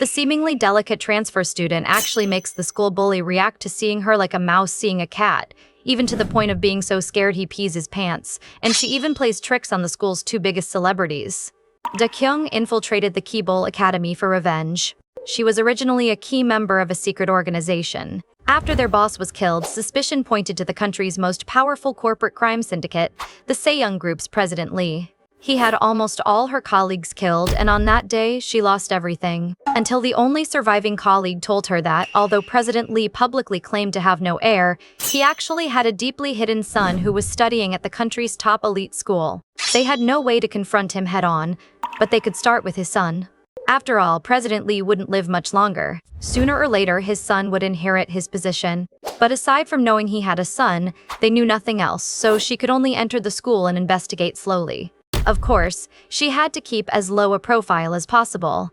The seemingly delicate transfer student actually makes the school bully react to seeing her like a mouse seeing a cat, even to the point of being so scared he pees his pants, and she even plays tricks on the school's two biggest celebrities. Da-kyung infiltrated the Chaebol Academy for revenge. She was originally a key member of a secret organization. After their boss was killed, suspicion pointed to the country's most powerful corporate crime syndicate, the Saeyoung Group's President Lee. He had almost all her colleagues killed, and on that day, she lost everything. Until the only surviving colleague told her that, although President Lee publicly claimed to have no heir, he actually had a deeply hidden son who was studying at the country's top elite school. They had no way to confront him head-on, but they could start with his son. After all, President Lee wouldn't live much longer. Sooner or later, his son would inherit his position. But aside from knowing he had a son, they knew nothing else, so she could only enter the school and investigate slowly. Of course, she had to keep as low a profile as possible.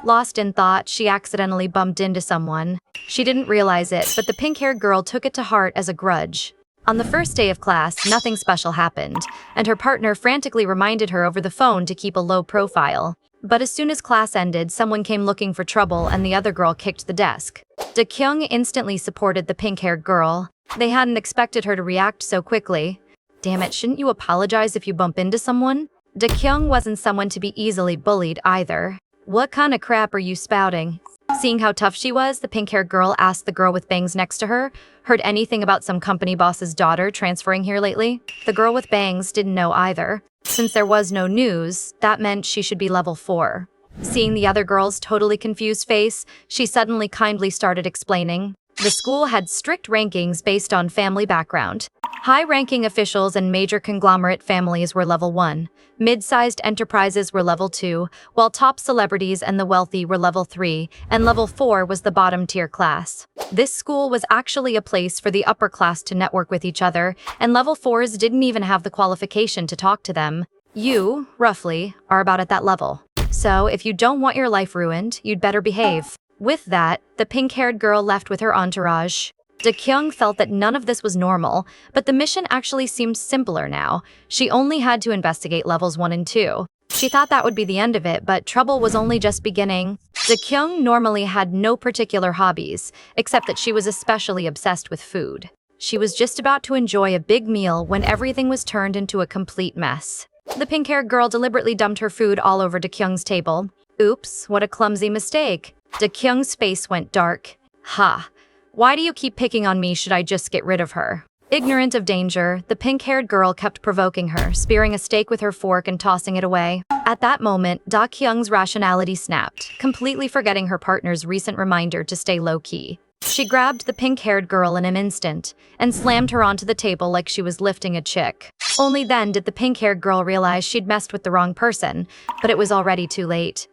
Lost in thought, she accidentally bumped into someone. She didn't realize it, but the pink-haired girl took it to heart as a grudge. On the first day of class, nothing special happened, and her partner frantically reminded her over the phone to keep a low profile. But as soon as class ended, someone came looking for trouble and the other girl kicked the desk. Da-kyung instantly supported the pink-haired girl. They hadn't expected her to react so quickly. Damn it, shouldn't you apologize if you bump into someone? Da-kyung wasn't someone to be easily bullied either. What kind of crap are you spouting? Seeing how tough she was, the pink-haired girl asked the girl with bangs next to her, heard anything about some company boss's daughter transferring here lately? The girl with bangs didn't know either. Since there was no news, that meant she should be level 4. Seeing the other girl's totally confused face, she suddenly kindly started explaining. The school had strict rankings based on family background. High-ranking officials and major conglomerate families were level 1. Mid-sized enterprises were level 2, while top celebrities and the wealthy were level 3, and level 4 was the bottom-tier class. This school was actually a place for the upper class to network with each other, and level 4s didn't even have the qualification to talk to them. You, roughly, are about at that level. So, if you don't want your life ruined, you'd better behave. With that, the pink-haired girl left with her entourage. Da-kyung felt that none of this was normal, but the mission actually seemed simpler now. She only had to investigate levels 1 and 2. She thought that would be the end of it, but trouble was only just beginning. Da-kyung normally had no particular hobbies, except that she was especially obsessed with food. She was just about to enjoy a big meal when everything was turned into a complete mess. The pink-haired girl deliberately dumped her food all over Da-kyung's table. Oops, what a clumsy mistake. Da-kyung's face went dark. Ha. Why do you keep picking on me? Should I just get rid of her? Ignorant of danger, the pink-haired girl kept provoking her, spearing a steak with her fork and tossing it away. At that moment, Da-kyung's rationality snapped, completely forgetting her partner's recent reminder to stay low-key. She grabbed the pink-haired girl in an instant and slammed her onto the table like she was lifting a chick. Only then did the pink-haired girl realize she'd messed with the wrong person, but it was already too late.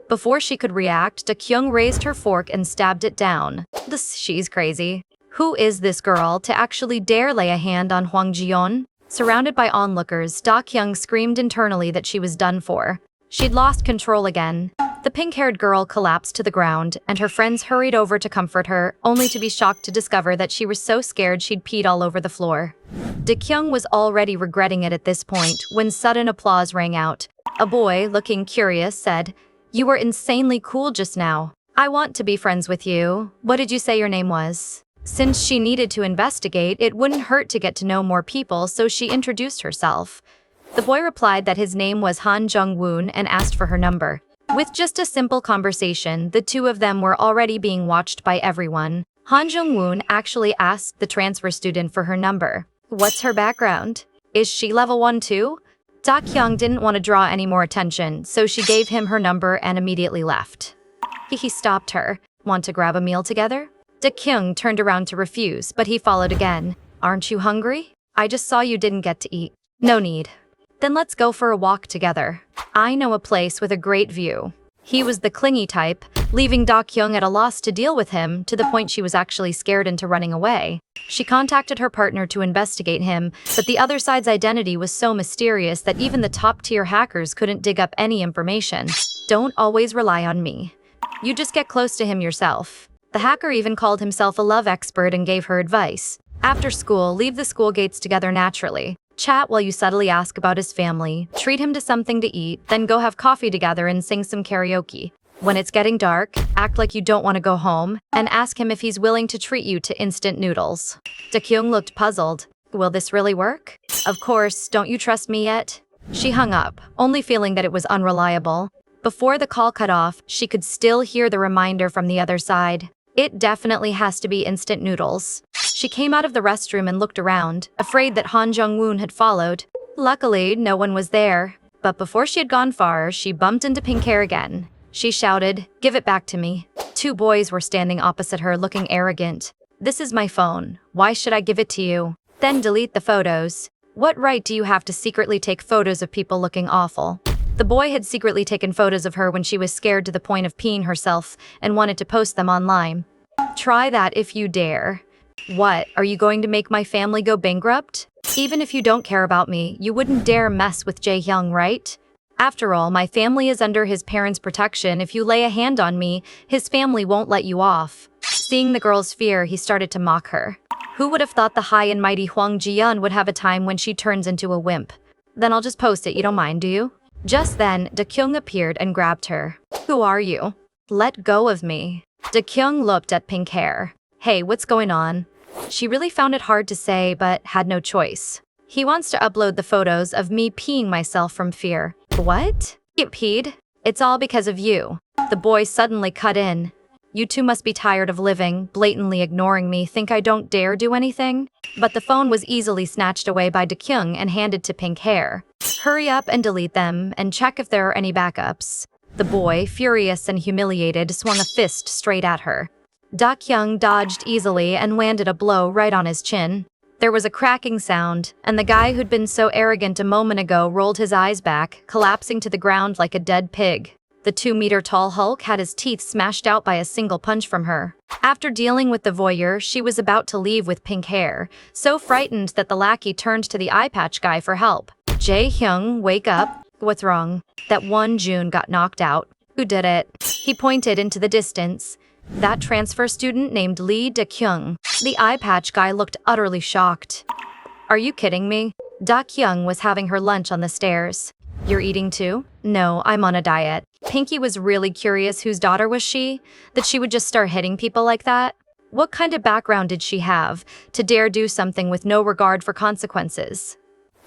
Before she could react, Da-kyung raised her fork and stabbed it down. She's crazy. Who is this girl to actually dare lay a hand on Hwang Ji-yeon? Surrounded by onlookers, Da-kyung screamed internally that she was done for. She'd lost control again. The pink-haired girl collapsed to the ground, and her friends hurried over to comfort her, only to be shocked to discover that she was so scared she'd peed all over the floor. Da-kyung was already regretting it at this point when sudden applause rang out. A boy, looking curious, said, "You were insanely cool just now. I want to be friends with you. What did you say your name was?" Since she needed to investigate, it wouldn't hurt to get to know more people, so she introduced herself. The boy replied that his name was Han Jung-woon and asked for her number. With just a simple conversation, the two of them were already being watched by everyone. Han Jung-woon actually asked the transfer student for her number. What's her background? Is she level 1 too? Da-kyung didn't want to draw any more attention, so she gave him her number and immediately left. He stopped her. Want to grab a meal together? Da-kyung turned around to refuse, but he followed again. Aren't you hungry? I just saw you didn't get to eat. No need. Then let's go for a walk together. I know a place with a great view. He was the clingy type, leaving Da-kyung at a loss to deal with him, to the point she was actually scared into running away. She contacted her partner to investigate him, but the other side's identity was so mysterious that even the top-tier hackers couldn't dig up any information. Don't always rely on me. You just get close to him yourself. The hacker even called himself a love expert and gave her advice. After school, leave the school gates together naturally. Chat while you subtly ask about his family, treat him to something to eat, then go have coffee together and sing some karaoke. When it's getting dark, act like you don't want to go home and ask him if he's willing to treat you to instant noodles. Dakyung looked puzzled. Will this really work? Of course, don't you trust me yet? She hung up, only feeling that it was unreliable. Before the call cut off, she could still hear the reminder from the other side. It definitely has to be instant noodles. She came out of the restroom and looked around, afraid that Han Jung-woon had followed. Luckily, no one was there. But before she had gone far, she bumped into pink hair again. She shouted, "Give it back to me." Two boys were standing opposite her, looking arrogant. "This is my phone. Why should I give it to you? Then delete the photos. What right do you have to secretly take photos of people looking awful?" The boy had secretly taken photos of her when she was scared to the point of peeing herself and wanted to post them online. Try that if you dare. What, are you going to make my family go bankrupt? Even if you don't care about me, you wouldn't dare mess with Jae-hyung, right? After all, my family is under his parents' protection. If you lay a hand on me, his family won't let you off. Seeing the girl's fear, he started to mock her. Who would have thought the high and mighty Hwang Ji-yeon would have a time when she turns into a wimp? Then I'll just post it, you don't mind, do you? Just then, Dakyung appeared and grabbed her. Who are you? Let go of me. Dakyung looked at pink hair. Hey, what's going on? She really found it hard to say, but had no choice. He wants to upload the photos of me peeing myself from fear. What? Get peed? It's all because of you. The boy suddenly cut in. You two must be tired of living, blatantly ignoring me, think I don't dare do anything? But the phone was easily snatched away by Dakyung and handed to pink hair. Hurry up and delete them, and check if there are any backups. The boy, furious and humiliated, swung a fist straight at her. Dakyung dodged easily and landed a blow right on his chin. There was a cracking sound, and the guy who'd been so arrogant a moment ago rolled his eyes back, collapsing to the ground like a dead pig. The 2-meter-tall Hulk had his teeth smashed out by a single punch from her. After dealing with the voyeur, she was about to leave with pink hair, so frightened that the lackey turned to the eye patch guy for help. Jae-hyung, wake up. What's wrong? That one June got knocked out. Who did it? He pointed into the distance. That transfer student named Lee Dakyung. The eye patch guy looked utterly shocked. Are you kidding me? Dakyung was having her lunch on the stairs. You're eating too? No, I'm on a diet. Pinky was really curious whose daughter was she, that she would just start hitting people like that. What kind of background did she have to dare do something with no regard for consequences?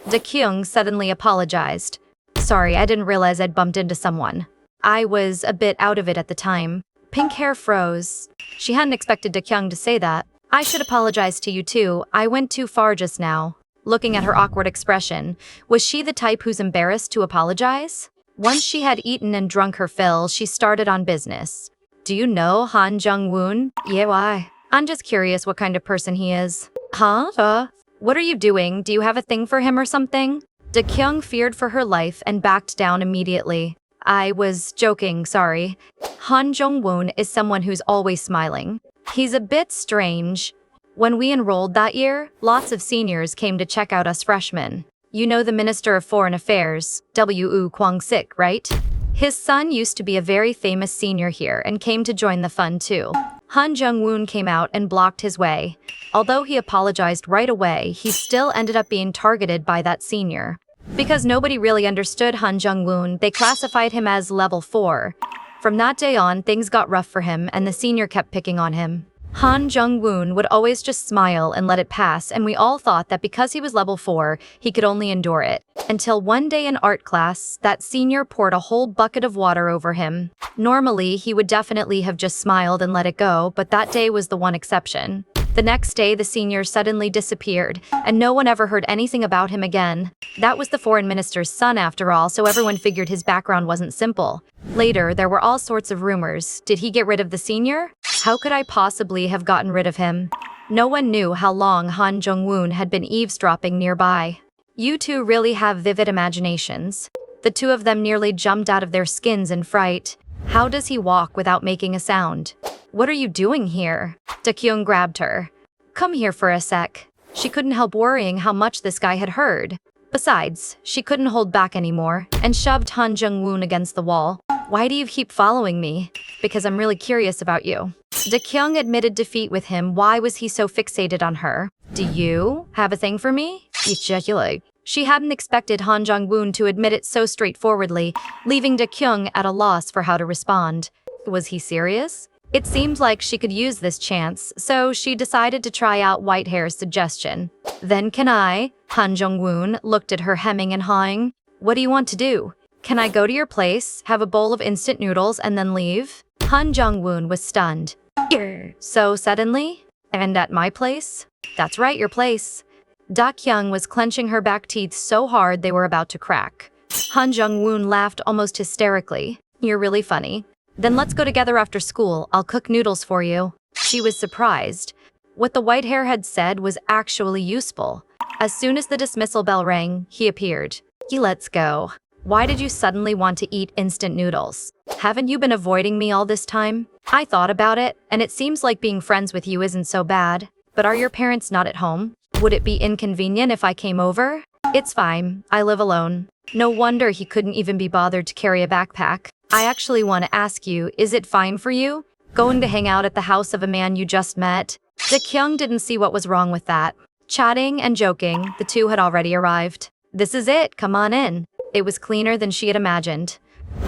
Dakyung suddenly apologized. Sorry, I didn't realize I'd bumped into someone. I was a bit out of it at the time. Pink hair froze. She hadn't expected Dakyung to say that. I should apologize to you too. I went too far just now. Looking at her awkward expression, was she the type who's embarrassed to apologize? Once she had eaten and drunk her fill, she started on business. Do you know Han Jung-woon? Yeah, why? I'm just curious what kind of person he is. Huh? What are you doing? Do you have a thing for him or something? Dakyung feared for her life and backed down immediately. I was joking, sorry. Han Jung-woon is someone who's always smiling. He's a bit strange. When we enrolled that year, lots of seniors came to check out us freshmen. You know the Minister of Foreign Affairs, W.U. Kwang-sik, right? His son used to be a very famous senior here and came to join the fun too. Han Jung-woon came out and blocked his way. Although he apologized right away, he still ended up being targeted by that senior. Because nobody really understood Han Jung-woon, they classified him as level 4. From that day on, things got rough for him and the senior kept picking on him. Han Jung-woon would always just smile and let it pass, and we all thought that because he was level 4, he could only endure it. Until one day in art class, that senior poured a whole bucket of water over him. Normally, he would definitely have just smiled and let it go, but that day was the one exception. The next day, the senior suddenly disappeared, and no one ever heard anything about him again. That was the foreign minister's son after all, so everyone figured his background wasn't simple. Later, there were all sorts of rumors. Did he get rid of the senior? How could I possibly have gotten rid of him? No one knew how long Han Jung-woon had been eavesdropping nearby. You two really have vivid imaginations. The two of them nearly jumped out of their skins in fright. How does he walk without making a sound? What are you doing here? Dakyung grabbed her. Come here for a sec. She couldn't help worrying how much this guy had heard. Besides, she couldn't hold back anymore and shoved Han Jung-woon against the wall. Why do you keep following me? Because I'm really curious about you. Dakyung admitted defeat with him. Why was he so fixated on her? Do you have a thing for me? She hadn't expected Han Jong-woon to admit it so straightforwardly, leaving Da-kyung at a loss for how to respond. Was he serious? It seemed like she could use this chance, so she decided to try out Whitehair's suggestion. Then can I? Han Jong-woon looked at her hemming and hawing. What do you want to do? Can I go to your place, have a bowl of instant noodles, and then leave? Han Jong-woon was stunned. So suddenly? And at my place? That's right, your place. Da-kyung was clenching her back teeth so hard they were about to crack. Han Jong-woon laughed almost hysterically. You're really funny. Then let's go together after school. I'll cook noodles for you. She was surprised. What the white hair had said was actually useful. As soon as the dismissal bell rang, he appeared. Let's go. Why did you suddenly want to eat instant noodles? Haven't you been avoiding me all this time? I thought about it, and it seems like being friends with you isn't so bad. But are your parents not at home? Would it be inconvenient if I came over? It's fine. I live alone. No wonder he couldn't even be bothered to carry a backpack. I actually want to ask you, is it fine for you? Going to hang out at the house of a man you just met? Da-kyung didn't see what was wrong with that. Chatting and joking, the two had already arrived. This is it, come on in. It was cleaner than she had imagined.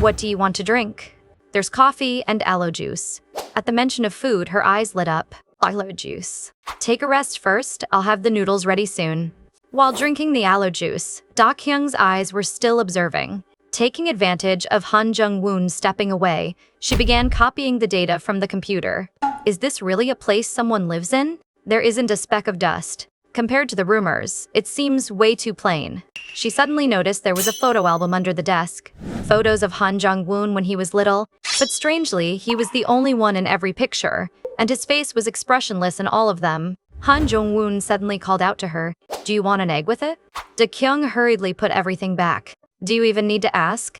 What do you want to drink? There's coffee and aloe juice. At the mention of food, her eyes lit up. Aloe juice. Take a rest first, I'll have the noodles ready soon. While drinking the aloe juice, Da-kyung's eyes were still observing. Taking advantage of Han Jong-woon stepping away, she began copying the data from the computer. Is this really a place someone lives in? There isn't a speck of dust. Compared to the rumors, it seems way too plain. She suddenly noticed there was a photo album under the desk. Photos of Han Jong-woon when he was little, but strangely, he was the only one in every picture, and his face was expressionless in all of them. Han Jong-woon suddenly called out to her, "Do you want an egg with it?" Da-kyung hurriedly put everything back. Do you even need to ask?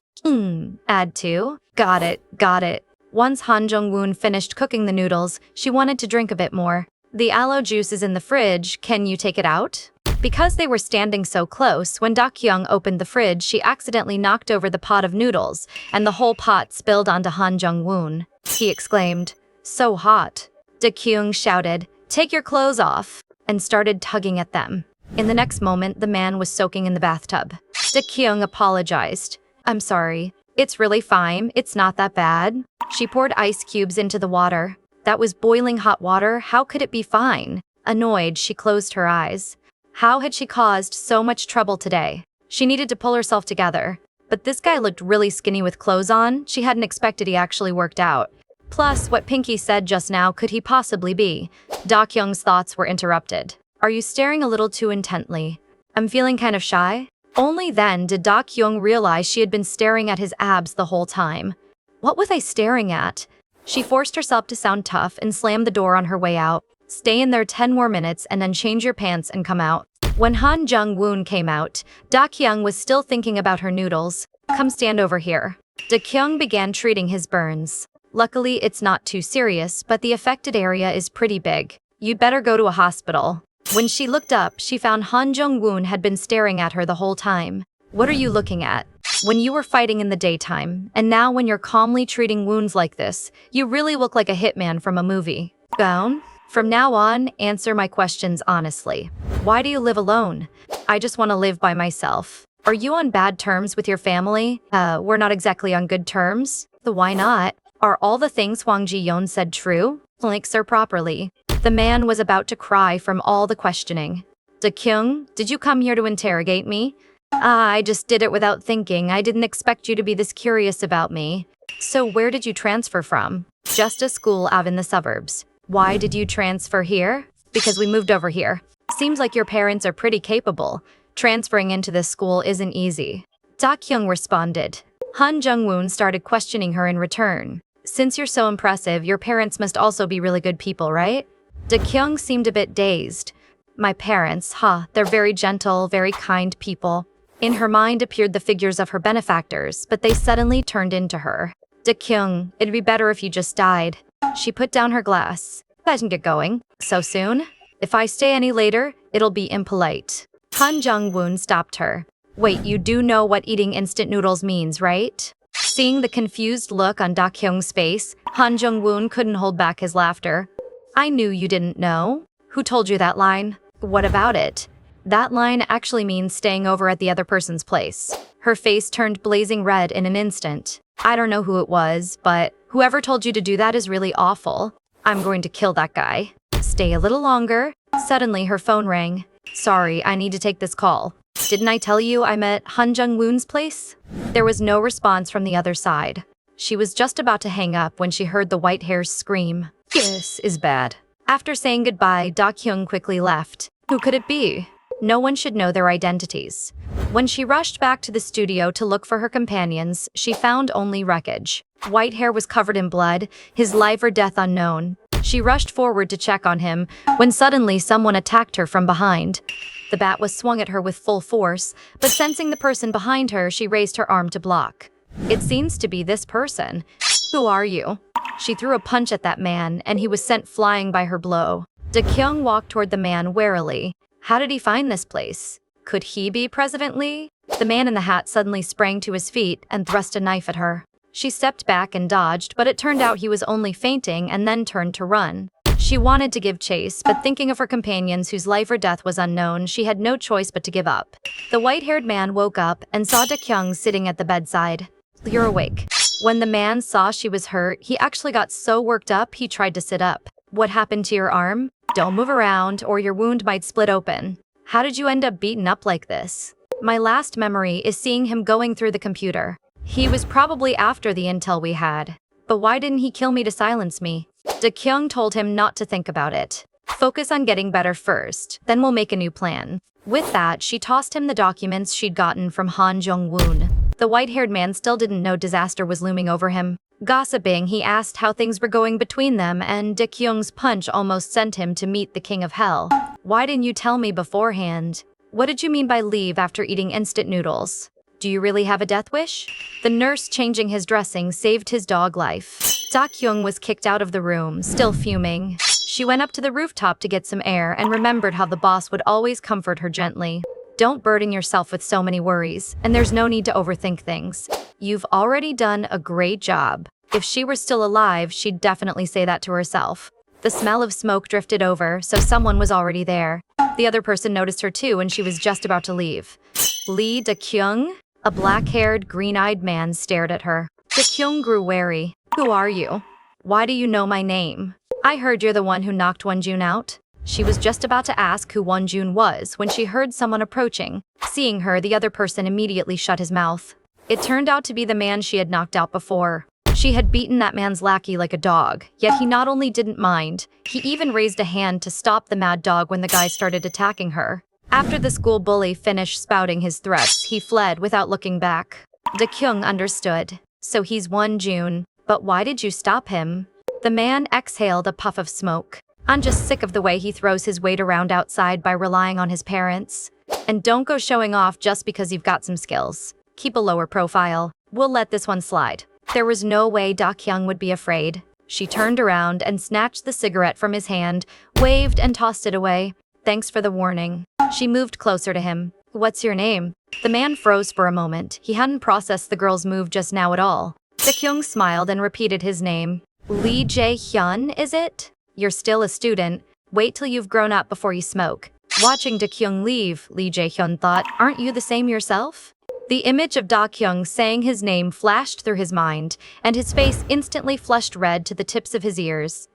Add to? Got it. Once Han Jong-woon finished cooking the noodles, she wanted to drink a bit more. The aloe juice is in the fridge, can you take it out? Because they were standing so close, when Da-kyung opened the fridge, she accidentally knocked over the pot of noodles, and the whole pot spilled onto Han Jong-woon. He exclaimed, "So hot." Da-kyung shouted, "Take your clothes off," and started tugging at them. In the next moment, the man was soaking in the bathtub. Da-kyung apologized. "I'm sorry. It's really fine. It's not that bad." She poured ice cubes into the water. That was boiling hot water. How could it be fine? Annoyed, she closed her eyes. How had she caused so much trouble today? She needed to pull herself together. But this guy looked really skinny with clothes on. She hadn't expected he actually worked out. Plus, what Pinky said just now, could he possibly be? Da-kyung's thoughts were interrupted. Are you staring a little too intently? I'm feeling kind of shy. Only then did Da-kyung realize she had been staring at his abs the whole time. What was I staring at? She forced herself to sound tough and slammed the door on her way out. Stay in there 10 more minutes and then change your pants and come out. When Han Jong-woon came out, Da-kyung was still thinking about her noodles. Come stand over here. Da-kyung began treating his burns. Luckily, it's not too serious, but the affected area is pretty big. You'd better go to a hospital. When she looked up, she found Han Jong-woon had been staring at her the whole time. What are you looking at? When you were fighting in the daytime, and now when you're calmly treating wounds like this, you really look like a hitman from a movie. Down? From now on, answer my questions honestly. Why do you live alone? I just want to live by myself. Are you on bad terms with your family? We're not exactly on good terms. So why not? Are all the things Hwang Ji-yeon said true? Links her properly. The man was about to cry from all the questioning. Da-kyung, did you come here to interrogate me? I just did it without thinking. I didn't expect you to be this curious about me. So where did you transfer from? Just a school out in the suburbs. Why did you transfer here? Because we moved over here. Seems like your parents are pretty capable. Transferring into this school isn't easy. Da-kyung responded. Han Jong-woon started questioning her in return. Since you're so impressive, your parents must also be really good people, right? Da-kyung seemed a bit dazed. My parents, they're very gentle, very kind people. In her mind appeared the figures of her benefactors, but they suddenly turned into her. Da-kyung, it'd be better if you just died. She put down her glass. I can get going. So soon? If I stay any later, it'll be impolite. Han Jong-woon stopped her. Wait, you do know what eating instant noodles means, right? Seeing the confused look on Da-kyung's face, Han Jong-woon couldn't hold back his laughter. I knew you didn't know. Who told you that line? What about it? That line actually means staying over at the other person's place. Her face turned blazing red in an instant. I don't know who it was, but whoever told you to do that is really awful. I'm going to kill that guy. Stay a little longer. Suddenly, her phone rang. Sorry, I need to take this call. Didn't I tell you I'm at Han Jung-woon's place? There was no response from the other side. She was just about to hang up when she heard the white hairs scream. This is bad. After saying goodbye, Da-kyung quickly left. Who could it be? No one should know their identities. When she rushed back to the studio to look for her companions, she found only wreckage. White hair was covered in blood, his life or death unknown. She rushed forward to check on him, when suddenly someone attacked her from behind. The bat was swung at her with full force, but sensing the person behind her, she raised her arm to block. It seems to be this person. Who are you? She threw a punch at that man, and he was sent flying by her blow. Da-kyung walked toward the man warily. How did he find this place? Could he be President Lee? The man in the hat suddenly sprang to his feet and thrust a knife at her. She stepped back and dodged, but it turned out he was only feinting and then turned to run. She wanted to give chase, but thinking of her companions whose life or death was unknown, she had no choice but to give up. The white-haired man woke up and saw Da-kyung sitting at the bedside. You're awake. When the man saw she was hurt, he actually got so worked up he tried to sit up. What happened to your arm? Don't move around or your wound might split open. How did you end up beaten up like this? My last memory is seeing him going through the computer. He was probably after the intel we had. But why didn't he kill me to silence me? Da-kyung told him not to think about it. Focus on getting better first, then we'll make a new plan. With that, she tossed him the documents she'd gotten from Han Jung-woon. The white-haired man still didn't know disaster was looming over him. Gossiping, he asked how things were going between them, and Da-kyung's punch almost sent him to meet the king of hell. Why didn't you tell me beforehand? What did you mean by leave after eating instant noodles? Do you really have a death wish? The nurse changing his dressing saved his dog life. Da-kyung was kicked out of the room, still fuming. She went up to the rooftop to get some air and remembered how the boss would always comfort her gently. Don't burden yourself with so many worries, and there's no need to overthink things. You've already done a great job. If she were still alive, she'd definitely say that to herself. The smell of smoke drifted over, so someone was already there. The other person noticed her too, and she was just about to leave. Lee Da-kyung? A black-haired, green-eyed man stared at her. Da-kyung grew wary. Who are you? Why do you know my name? I heard you're the one who knocked Wonjun out. She was just about to ask who Wonjun was when she heard someone approaching. Seeing her, the other person immediately shut his mouth. It turned out to be the man she had knocked out before. She had beaten that man's lackey like a dog, yet he not only didn't mind, he even raised a hand to stop the mad dog when the guy started attacking her. After the school bully finished spouting his threats, he fled without looking back. Da-kyung understood. So he's Wonjun. But why did you stop him? The man exhaled a puff of smoke. I'm just sick of the way he throws his weight around outside by relying on his parents. And don't go showing off just because you've got some skills. Keep a lower profile. We'll let this one slide. There was no way Da-kyung would be afraid. She turned around and snatched the cigarette from his hand, waved and tossed it away. Thanks for the warning. She moved closer to him. What's your name? The man froze for a moment. He hadn't processed the girl's move just now at all. Da-kyung smiled and repeated his name. Lee Jae-hyun, is it? You're still a student. Wait till you've grown up before you smoke. Watching Da-kyung leave, Lee Jae-hyun thought, aren't you the same yourself? The image of Da-kyung saying his name flashed through his mind, and his face instantly flushed red to the tips of his ears.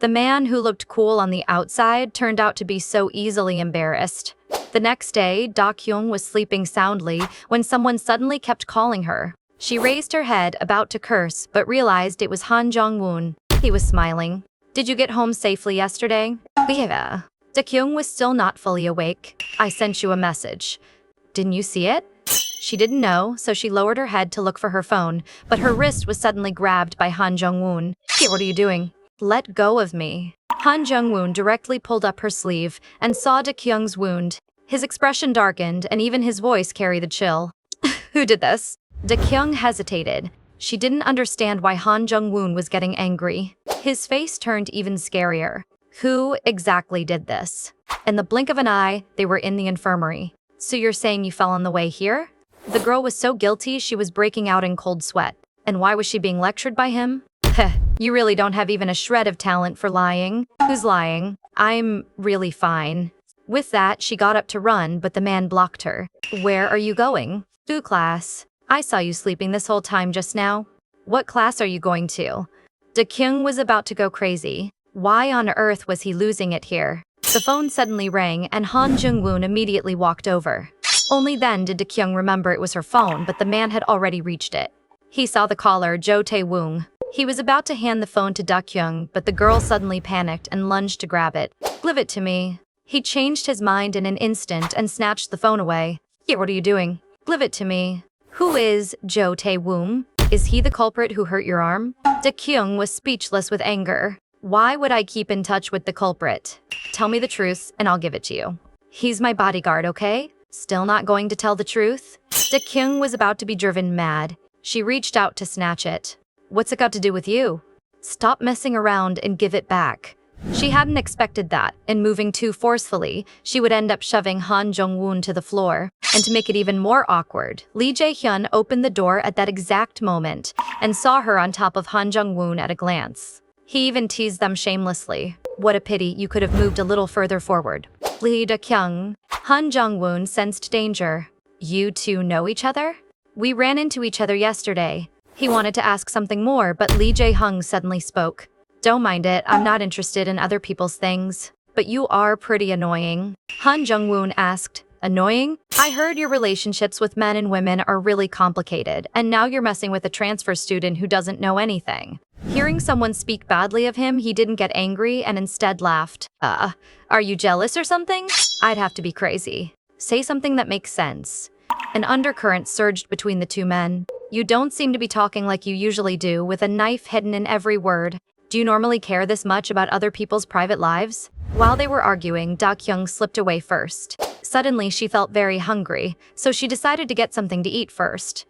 The man who looked cool on the outside turned out to be so easily embarrassed. The next day, Da-kyung was sleeping soundly when someone suddenly kept calling her. She raised her head, about to curse, but realized it was Han Jung-woon. He was smiling. Did you get home safely yesterday? Yeah. Da-kyung was still not fully awake. I sent you a message. Didn't you see it? She didn't know, so she lowered her head to look for her phone, but her wrist was suddenly grabbed by Han Jung-woon. What are you doing? Let go of me. Han Jung-woon directly pulled up her sleeve and saw Da-kyung's wound. His expression darkened, and even his voice carried a chill. Who did this? Da-kyung hesitated. She didn't understand why Han Jung-woon was getting angry. His face turned even scarier. Who exactly did this? In the blink of an eye, they were in the infirmary. So you're saying you fell on the way here? The girl was so guilty she was breaking out in cold sweat. And why was she being lectured by him? Heh, you really don't have even a shred of talent for lying. Who's lying? I'm really fine. With that, she got up to run, but the man blocked her. Where are you going? To class. I saw you sleeping this whole time just now. What class are you going to? Kyung was about to go crazy. Why on earth was he losing it here? The phone suddenly rang and Han Jung-woon immediately walked over. Only then did Kyung remember it was her phone, but the man had already reached it. He saw the caller, Jo Tae-woong. He was about to hand the phone to Kyung, but the girl suddenly panicked and lunged to grab it. Give it to me. He changed his mind in an instant and snatched the phone away. Yeah, what are you doing? Give it to me. Who is Jo Tae-woong? Is he the culprit who hurt your arm? Kyung was speechless with anger. Why would I keep in touch with the culprit? Tell me the truth and I'll give it to you. He's my bodyguard, okay? Still not going to tell the truth? Kyung was about to be driven mad. She reached out to snatch it. What's it got to do with you? Stop messing around and give it back. She hadn't expected that, and moving too forcefully, she would end up shoving Han Jung-woon to the floor. And to make it even more awkward, Lee Jae-hyun opened the door at that exact moment and saw her on top of Han Jung-woon at a glance. He even teased them shamelessly. What a pity you could have moved a little further forward. Lee Da-kyung. Han Jung-woon sensed danger. You two know each other? We ran into each other yesterday. He wanted to ask something more, but Lee Jae-hyun suddenly spoke. Don't mind it, I'm not interested in other people's things. But you are pretty annoying. Han Jung-woon asked. Annoying? I heard your relationships with men and women are really complicated, and now you're messing with a transfer student who doesn't know anything. Hearing someone speak badly of him, he didn't get angry and instead laughed. Are you jealous or something? I'd have to be crazy. Say something that makes sense. An undercurrent surged between the two men. You don't seem to be talking like you usually do, with a knife hidden in every word. Do you normally care this much about other people's private lives? While they were arguing, Da-kyung slipped away first. Suddenly, she felt very hungry, so she decided to get something to eat first.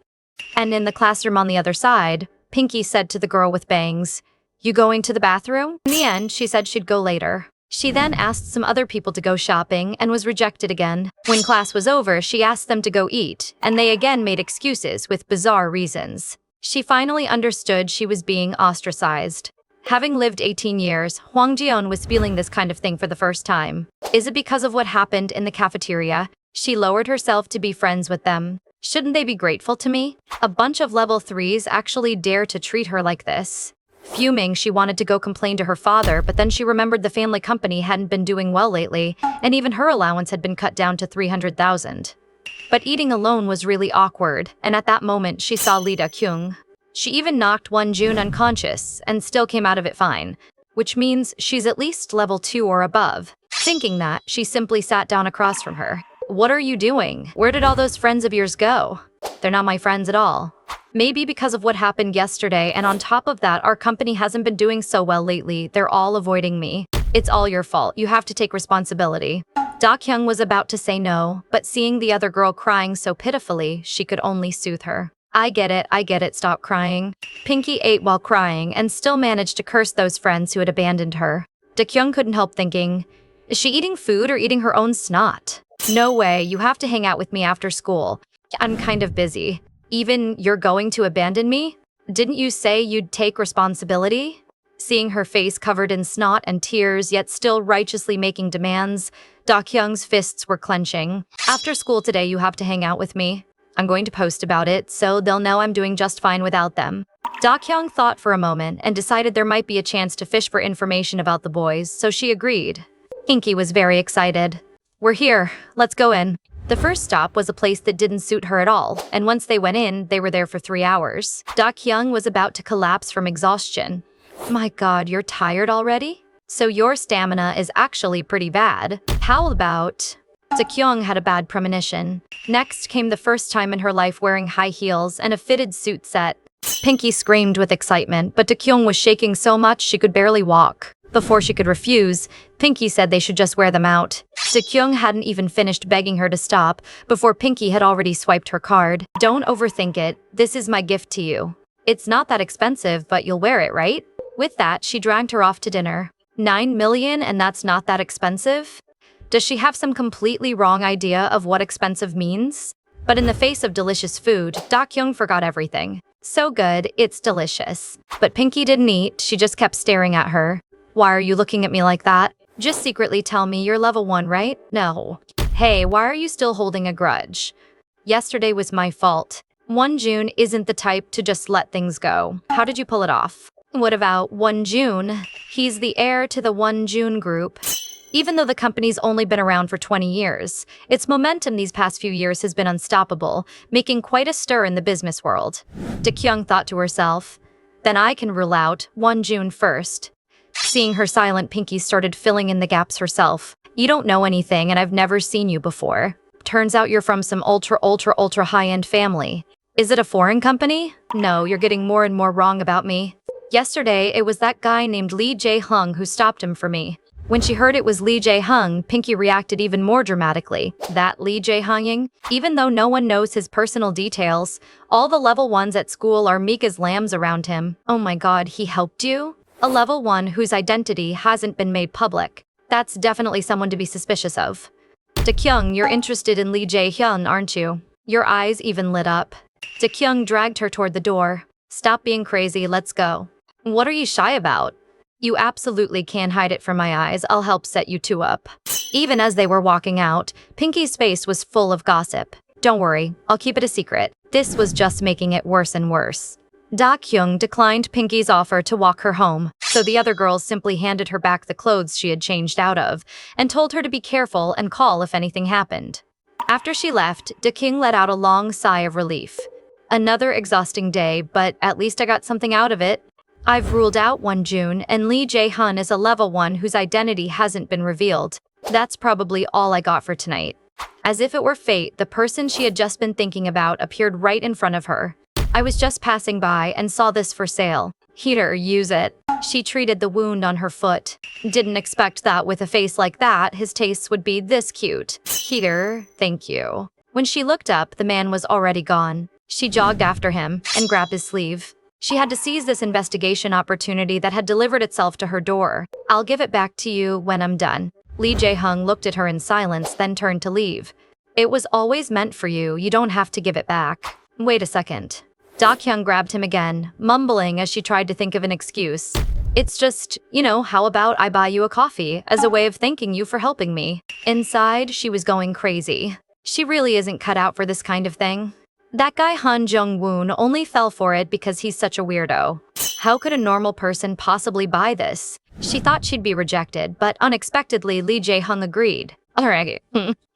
And in the classroom on the other side, Pinky said to the girl with bangs, You going to the bathroom? In the end, she said she'd go later. She then asked some other people to go shopping and was rejected again. When class was over, she asked them to go eat, and they again made excuses with bizarre reasons. She finally understood she was being ostracized. Having lived 18 years, Hwang Ji-yeon was feeling this kind of thing for the first time. Is it because of what happened in the cafeteria? She lowered herself to be friends with them. Shouldn't they be grateful to me? A bunch of level 3s actually dare to treat her like this. Fuming, she wanted to go complain to her father, but then she remembered the family company hadn't been doing well lately, and even her allowance had been cut down to 300,000. But eating alone was really awkward, and at that moment she saw Lee Da-kyung. She even knocked Won-jun unconscious, and still came out of it fine, which means she's at least level 2 or above. Thinking that, she simply sat down across from her. What are you doing? Where did all those friends of yours go? They're not my friends at all. Maybe because of what happened yesterday, and on top of that, our company hasn't been doing so well lately. They're all avoiding me. It's all your fault. You have to take responsibility. Da-kyung was about to say no, but seeing the other girl crying so pitifully, she could only soothe her. I get it, stop crying. Pinky ate while crying and still managed to curse those friends who had abandoned her. Da-kyung couldn't help thinking, is she eating food or eating her own snot? No way, you have to hang out with me after school. I'm kind of busy. Even you're going to abandon me? Didn't you say you'd take responsibility? Seeing her face covered in snot and tears, yet still righteously making demands, Da-kyung's fists were clenching. After school today, you have to hang out with me. I'm going to post about it, so they'll know I'm doing just fine without them. Da-kyung thought for a moment and decided there might be a chance to fish for information about the boys, so she agreed. Pinky was very excited. We're here, let's go in. The first stop was a place that didn't suit her at all, and once they went in, they were there for 3 hours. Da-kyung was about to collapse from exhaustion. My god, you're tired already? So your stamina is actually pretty bad. How about... Da-kyung had a bad premonition. Next came the first time in her life wearing high heels and a fitted suit set. Pinky screamed with excitement, but Da-kyung was shaking so much she could barely walk. Before she could refuse, Pinky said they should just wear them out. Da-kyung hadn't even finished begging her to stop before Pinky had already swiped her card. Don't overthink it. This is my gift to you. It's not that expensive, but you'll wear it, right? With that, she dragged her off to dinner. 9 million, and that's not that expensive? Does she have some completely wrong idea of what expensive means? But in the face of delicious food, Da-kyung forgot everything. So good, it's delicious. But Pinky didn't eat, she just kept staring at her. Why are you looking at me like that? Just secretly tell me you're level 1, right? No. Hey, why are you still holding a grudge? Yesterday was my fault. June isn't the type to just let things go. How did you pull it off? What about June? He's the heir to the June group. Even though the company's only been around for 20 years, its momentum these past few years has been unstoppable, making quite a stir in the business world. Kyung thought to herself, then I can rule out June first. Seeing her silent, Pinky started filling in the gaps herself. You don't know anything and I've never seen you before. Turns out you're from some ultra high-end family. Is it a foreign company? No, you're getting more and more wrong about me. Yesterday, it was that guy named Lee Jae-hung who stopped him for me. When she heard it was Lee Jae-hung, Pinky reacted even more dramatically. That Lee Jae-hunging? Even though no one knows his personal details, all the level 1s at school are meek as lambs around him. Oh my god, he helped you? A level 1 whose identity hasn't been made public. That's definitely someone to be suspicious of. Kyung, you're interested in Lee Jae-hyun, aren't you? Your eyes even lit up. Kyung dragged her toward the door. Stop being crazy, let's go. What are you shy about? You absolutely can't hide it from my eyes, I'll help set you two up. Even as they were walking out, Pinky's face was full of gossip. Don't worry, I'll keep it a secret. This was just making it worse and worse. Kyung declined Pinky's offer to walk her home, so the other girls simply handed her back the clothes she had changed out of, and told her to be careful and call if anything happened. After she left, Kyung let out a long sigh of relief. Another exhausting day, but at least I got something out of it. I've ruled out June, and Lee Jae-hun is a level 1 whose identity hasn't been revealed. That's probably all I got for tonight. As if it were fate, the person she had just been thinking about appeared right in front of her. I was just passing by and saw this for sale. Here, use it. She treated the wound on her foot. Didn't expect that with a face like that, his tastes would be this cute. Here, thank you. When she looked up, the man was already gone. She jogged after him and grabbed his sleeve. She had to seize this investigation opportunity that had delivered itself to her door. I'll give it back to you when I'm done. Lee Jae-hung looked at her in silence, then turned to leave. It was always meant for you, you don't have to give it back. Wait a second. Kyung grabbed him again, mumbling as she tried to think of an excuse. It's just, how about I buy you a coffee as a way of thanking you for helping me? Inside, she was going crazy. She really isn't cut out for this kind of thing. That guy Han Jung-woon only fell for it because he's such a weirdo. How could a normal person possibly buy this? She thought she'd be rejected, but unexpectedly Lee Jae-hung agreed. Alright.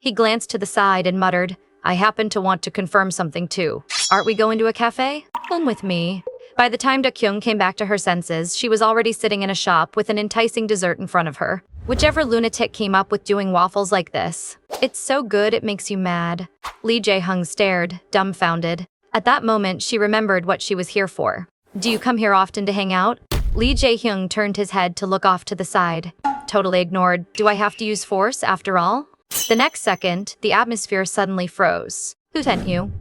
He glanced to the side and muttered, I happen to want to confirm something too. Aren't we going to a cafe? Come with me. By the time Kyung came back to her senses, she was already sitting in a shop with an enticing dessert in front of her. Whichever lunatic came up with doing waffles like this. It's so good it makes you mad. Lee Jae-hung stared, dumbfounded. At that moment, she remembered what she was here for. Do you come here often to hang out? Lee Jae-hyung turned his head to look off to the side. Totally ignored. Do I have to use force after all? The next second, the atmosphere suddenly froze. Who sent you?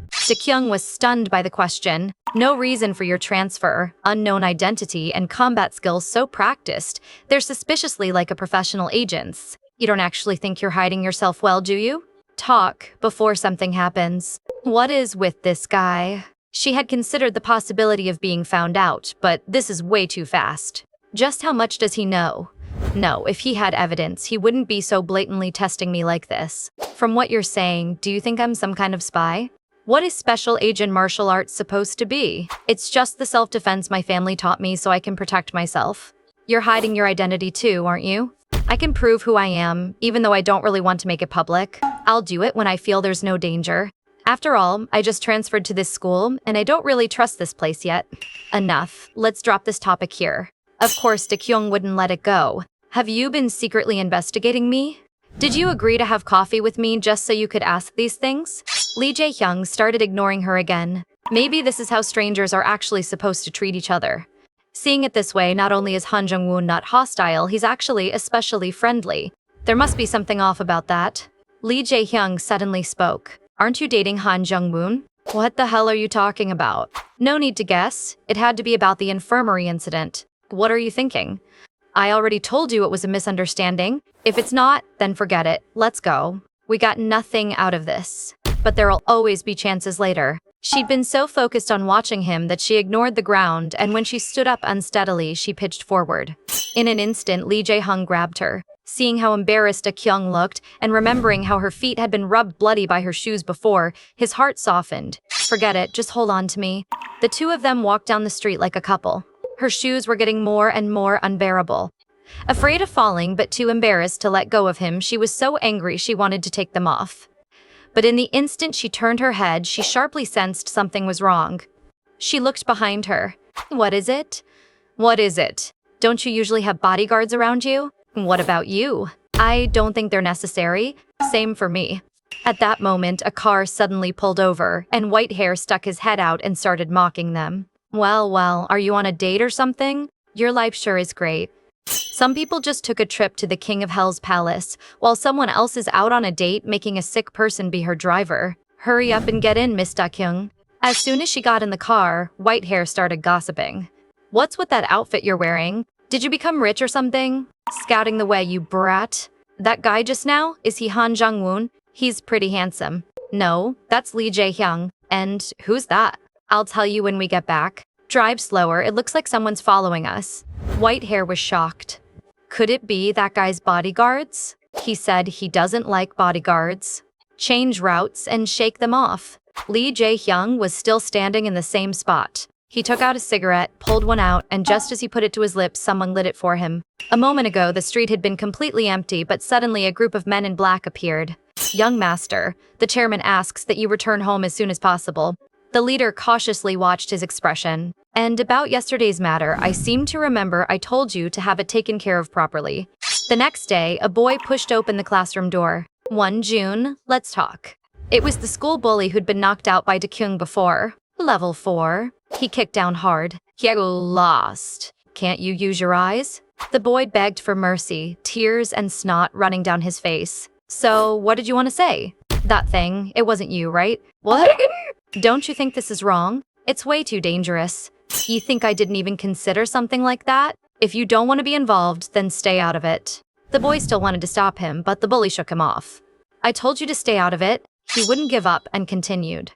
Kyung was stunned by the question. No reason for your transfer, unknown identity, and combat skills so practiced. They're suspiciously like a professional agent's. You don't actually think you're hiding yourself well, do you? Talk before something happens. What is with this guy? She had considered the possibility of being found out, but this is way too fast. Just how much does he know? No, if he had evidence, he wouldn't be so blatantly testing me like this. From what you're saying, do you think I'm some kind of spy? What is special agent martial arts supposed to be? It's just the self-defense my family taught me so I can protect myself. You're hiding your identity too, aren't you? I can prove who I am, even though I don't really want to make it public. I'll do it when I feel there's no danger. After all, I just transferred to this school, and I don't really trust this place yet. Enough. Let's drop this topic here. Of course, Kyung wouldn't let it go. Have you been secretly investigating me? Did you agree to have coffee with me just so you could ask these things? Lee Jae-hyung started ignoring her again. Maybe this is how strangers are actually supposed to treat each other. Seeing it this way, not only is Han Jung-woon not hostile, he's actually especially friendly. There must be something off about that. Lee Jae-hyung suddenly spoke. Aren't you dating Han Jung-woon? What the hell are you talking about? No need to guess. It had to be about the infirmary incident. What are you thinking? I already told you it was a misunderstanding. If it's not, then forget it. Let's go. We got nothing out of this. But there'll always be chances later. She'd been so focused on watching him that she ignored the ground, and when she stood up unsteadily, she pitched forward. In an instant, Lee Jae-hung grabbed her. Seeing how embarrassed Kyung looked, and remembering how her feet had been rubbed bloody by her shoes before, his heart softened. Forget it, just hold on to me. The two of them walked down the street like a couple. Her shoes were getting more and more unbearable. Afraid of falling, but too embarrassed to let go of him, she was so angry she wanted to take them off. But in the instant she turned her head, she sharply sensed something was wrong. She looked behind her. What is it? What is it? Don't you usually have bodyguards around you? What about you? I don't think they're necessary. Same for me. At that moment, a car suddenly pulled over, and Whitehair stuck his head out and started mocking them. Well, are you on a date or something? Your life sure is great. Some people just took a trip to the King of Hell's palace, while someone else is out on a date making a sick person be her driver. Hurry up and get in, Miss Da-kyung. As soon as she got in the car, Whitehair started gossiping. What's with that outfit you're wearing? Did you become rich or something? Scouting the way, you brat. That guy just now, is he Han Jung-woon? He's pretty handsome. No, that's Lee Jae-hyung. And who's that? I'll tell you when we get back. Drive slower, it looks like someone's following us. Whitehair was shocked. Could it be that guy's bodyguards? He said he doesn't like bodyguards. Change routes and shake them off. Lee Jae-hyung was still standing in the same spot. He took out a cigarette, pulled one out, and just as he put it to his lips, someone lit it for him. A moment ago, the street had been completely empty, but suddenly a group of men in black appeared. Young master, the chairman asks that you return home as soon as possible. The leader cautiously watched his expression. And about yesterday's matter, I seem to remember I told you to have it taken care of properly. The next day, a boy pushed open the classroom door. June, let's talk. It was the school bully who'd been knocked out by Da-kyung before. Level 4. He kicked down hard. You lost. Can't you use your eyes? The boy begged for mercy, tears and snot running down his face. So, what did you want to say? That thing, it wasn't you, right? What? Don't you think this is wrong? It's way too dangerous. You think I didn't even consider something like that? If you don't want to be involved, then stay out of it. The boy still wanted to stop him, but the bully shook him off. I told you to stay out of it. He wouldn't give up and continued.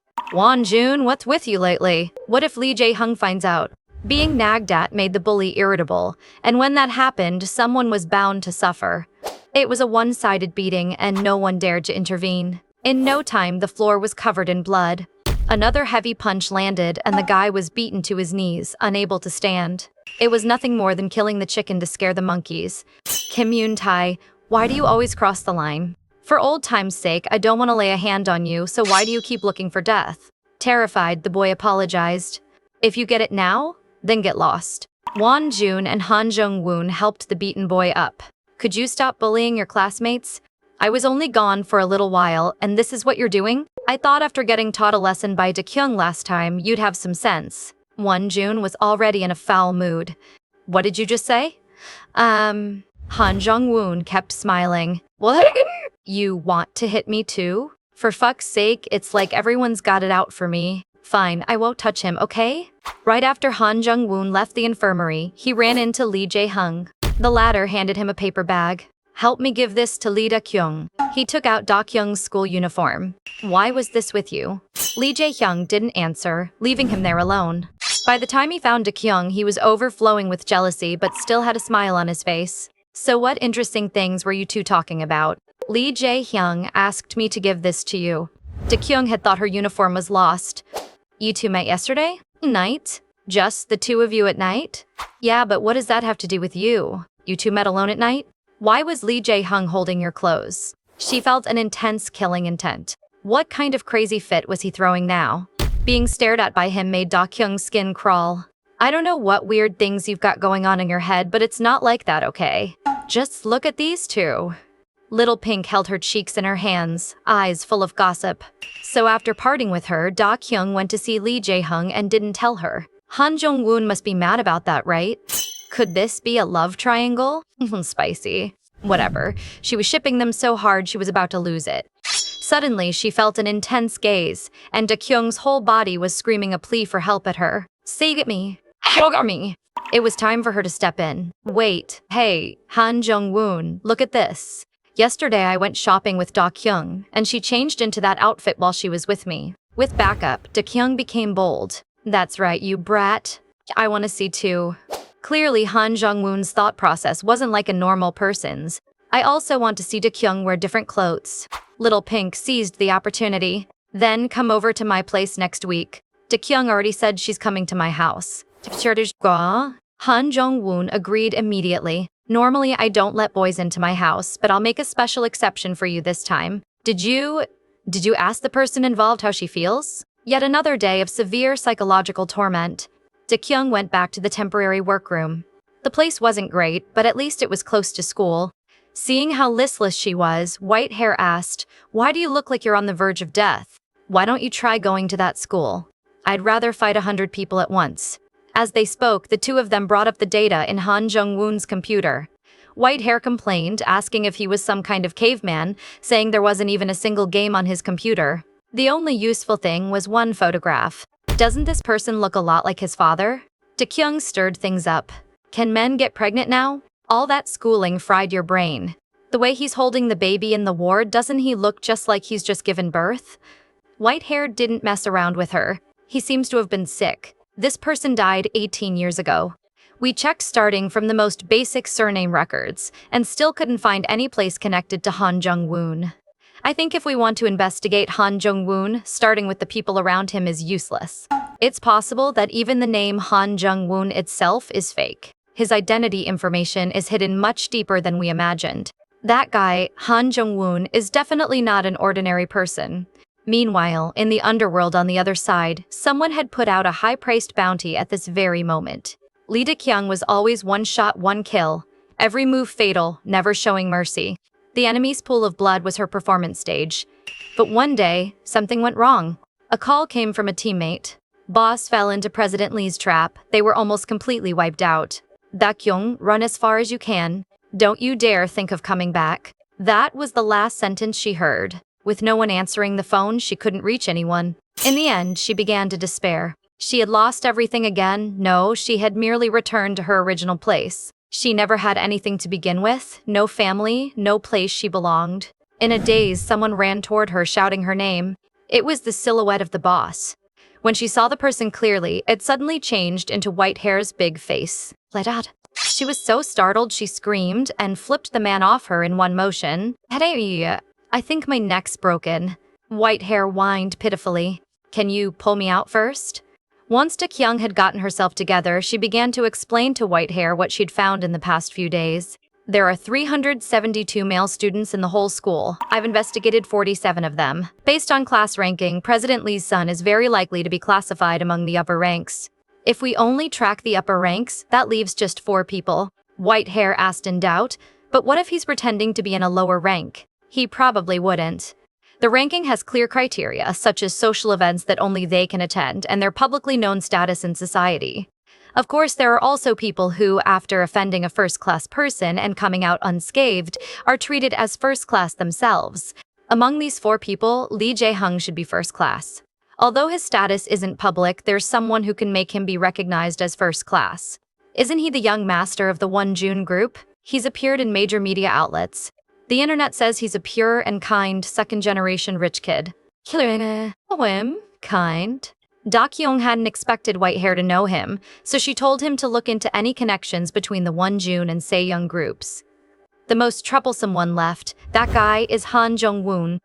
June, what's with you lately? What if Lee Jae-hyung finds out? Being nagged at made the bully irritable, and when that happened, someone was bound to suffer. It was a one-sided beating, and no one dared to intervene. In no time, the floor was covered in blood. Another heavy punch landed, and the guy was beaten to his knees, unable to stand. It was nothing more than killing the chicken to scare the monkeys. Kim Yoon-tae, why do you always cross the line? For old time's sake, I don't want to lay a hand on you, so why do you keep looking for death? Terrified, the boy apologized. If you get it now, then get lost. Won Jun and Han Jung-woon helped the beaten boy up. Could you stop bullying your classmates? I was only gone for a little while, and this is what you're doing? I thought after getting taught a lesson by Da-kyung last time, you'd have some sense. Won Jun was already in a foul mood. What did you just say? Han Jung-woon kept smiling. What? You want to hit me too? For fuck's sake, it's like everyone's got it out for me. Fine, I won't touch him, okay? Right after Han Jung-woon left the infirmary, he ran into Lee Jae-hyung. The latter handed him a paper bag. Help me give this to Lee Da-kyung. He took out Da-kyung's school uniform. Why was this with you? Lee Jae-hyung didn't answer, leaving him there alone. By the time he found Da-kyung, he was overflowing with jealousy but still had a smile on his face. So what interesting things were you two talking about? Lee Jae-hyung asked me to give this to you. Da-kyung had thought her uniform was lost. You two met yesterday? Night? Just the two of you at night? Yeah, but what does that have to do with you? You two met alone at night? Why was Lee Jae-hyung holding your clothes? She felt an intense killing intent. What kind of crazy fit was he throwing now? Being stared at by him made Da-kyung's skin crawl. I don't know what weird things you've got going on in your head, but it's not like that, okay? Just look at these two. Little Pink held her cheeks in her hands, eyes full of gossip. So after parting with her, Da-kyung went to see Lee Jae-hyung and didn't tell her. Han Jung-woon must be mad about that, right? Could this be a love triangle? Spicy. Whatever. She was shipping them so hard she was about to lose it. Suddenly, she felt an intense gaze, and Da-kyung's whole body was screaming a plea for help at her. Save me. Help me. It was time for her to step in. Wait. Hey, Han Jung-woon, look at this. Yesterday I went shopping with Da-kyung, and she changed into that outfit while she was with me. With backup, Da-kyung became bold. That's right, you brat. I want to see too. Clearly, Han Jung-woon's thought process wasn't like a normal person's. I also want to see Dakyung wear different clothes. Little Pink seized the opportunity. Then come over to my place next week. Dakyung already said she's coming to my house. Han Jong-woon agreed immediately. Normally I don't let boys into my house, but I'll make a special exception for you this time. Did you ask the person involved how she feels? Yet another day of severe psychological torment. Dakyung went back to the temporary workroom. The place wasn't great, but at least it was close to school. Seeing how listless she was, White Hair asked, "Why do you look like you're on the verge of death? Why don't you try going to that school? I'd rather fight 100 people at once." As they spoke, the two of them brought up the data in Han Jung-woon's computer. White Hair complained, asking if he was some kind of caveman, saying there wasn't even a single game on his computer. The only useful thing was one photograph. Doesn't this person look a lot like his father? Dakyung stirred things up. Can men get pregnant now? All that schooling fried your brain. The way he's holding the baby in the ward, doesn't he look just like he's just given birth? White Hair didn't mess around with her. He seems to have been sick. This person died 18 years ago. We checked starting from the most basic surname records, and still couldn't find any place connected to Han Jung-woon. I think if we want to investigate Han Jung-woon, starting with the people around him is useless. It's possible that even the name Han Jung-woon itself is fake. His identity information is hidden much deeper than we imagined. That guy, Han Jung-woon, is definitely not an ordinary person. Meanwhile, in the underworld on the other side, someone had put out a high-priced bounty at this very moment. Lee Dakyung was always one shot, one kill. Every move fatal, never showing mercy. The enemy's pool of blood was her performance stage. But one day, something went wrong. A call came from a teammate. Boss fell into President Lee's trap. They were almost completely wiped out. Dakyung, run as far as you can. Don't you dare think of coming back. That was the last sentence she heard. With no one answering the phone, she couldn't reach anyone. In the end, she began to despair. She had lost everything again. No, she had merely returned to her original place. She never had anything to begin with, no family, no place she belonged. In a daze, someone ran toward her, shouting her name. It was the silhouette of the boss. When she saw the person clearly, it suddenly changed into White Hair's big face. Let out. She was so startled she screamed and flipped the man off her in one motion. Hey, I think my neck's broken. White Hair whined pitifully. Can you pull me out first? Once Dakyung had gotten herself together, she began to explain to White Hair what she'd found in the past few days. There are 372 male students in the whole school. I've investigated 47 of them. Based on class ranking, President Lee's son is very likely to be classified among the upper ranks. If we only track the upper ranks, that leaves just 4 people. White Hair asked in doubt, but what if he's pretending to be in a lower rank? He probably wouldn't. The ranking has clear criteria, such as social events that only they can attend and their publicly known status in society. Of course, there are also people who, after offending a first-class person and coming out unscathed, are treated as first-class themselves. Among these 4 people, Lee Jae-hung should be first-class. Although his status isn't public, there's someone who can make him be recognized as first-class. Isn't he the young master of the Wonjun group? He's appeared in major media outlets. The internet says he's a pure and kind second-generation rich kid. Kind. Dakyung hadn't expected White Hair to know him, so she told him to look into any connections between the Wonjun and Saeyoung groups. The most troublesome one left, that guy is Han Jung-woon.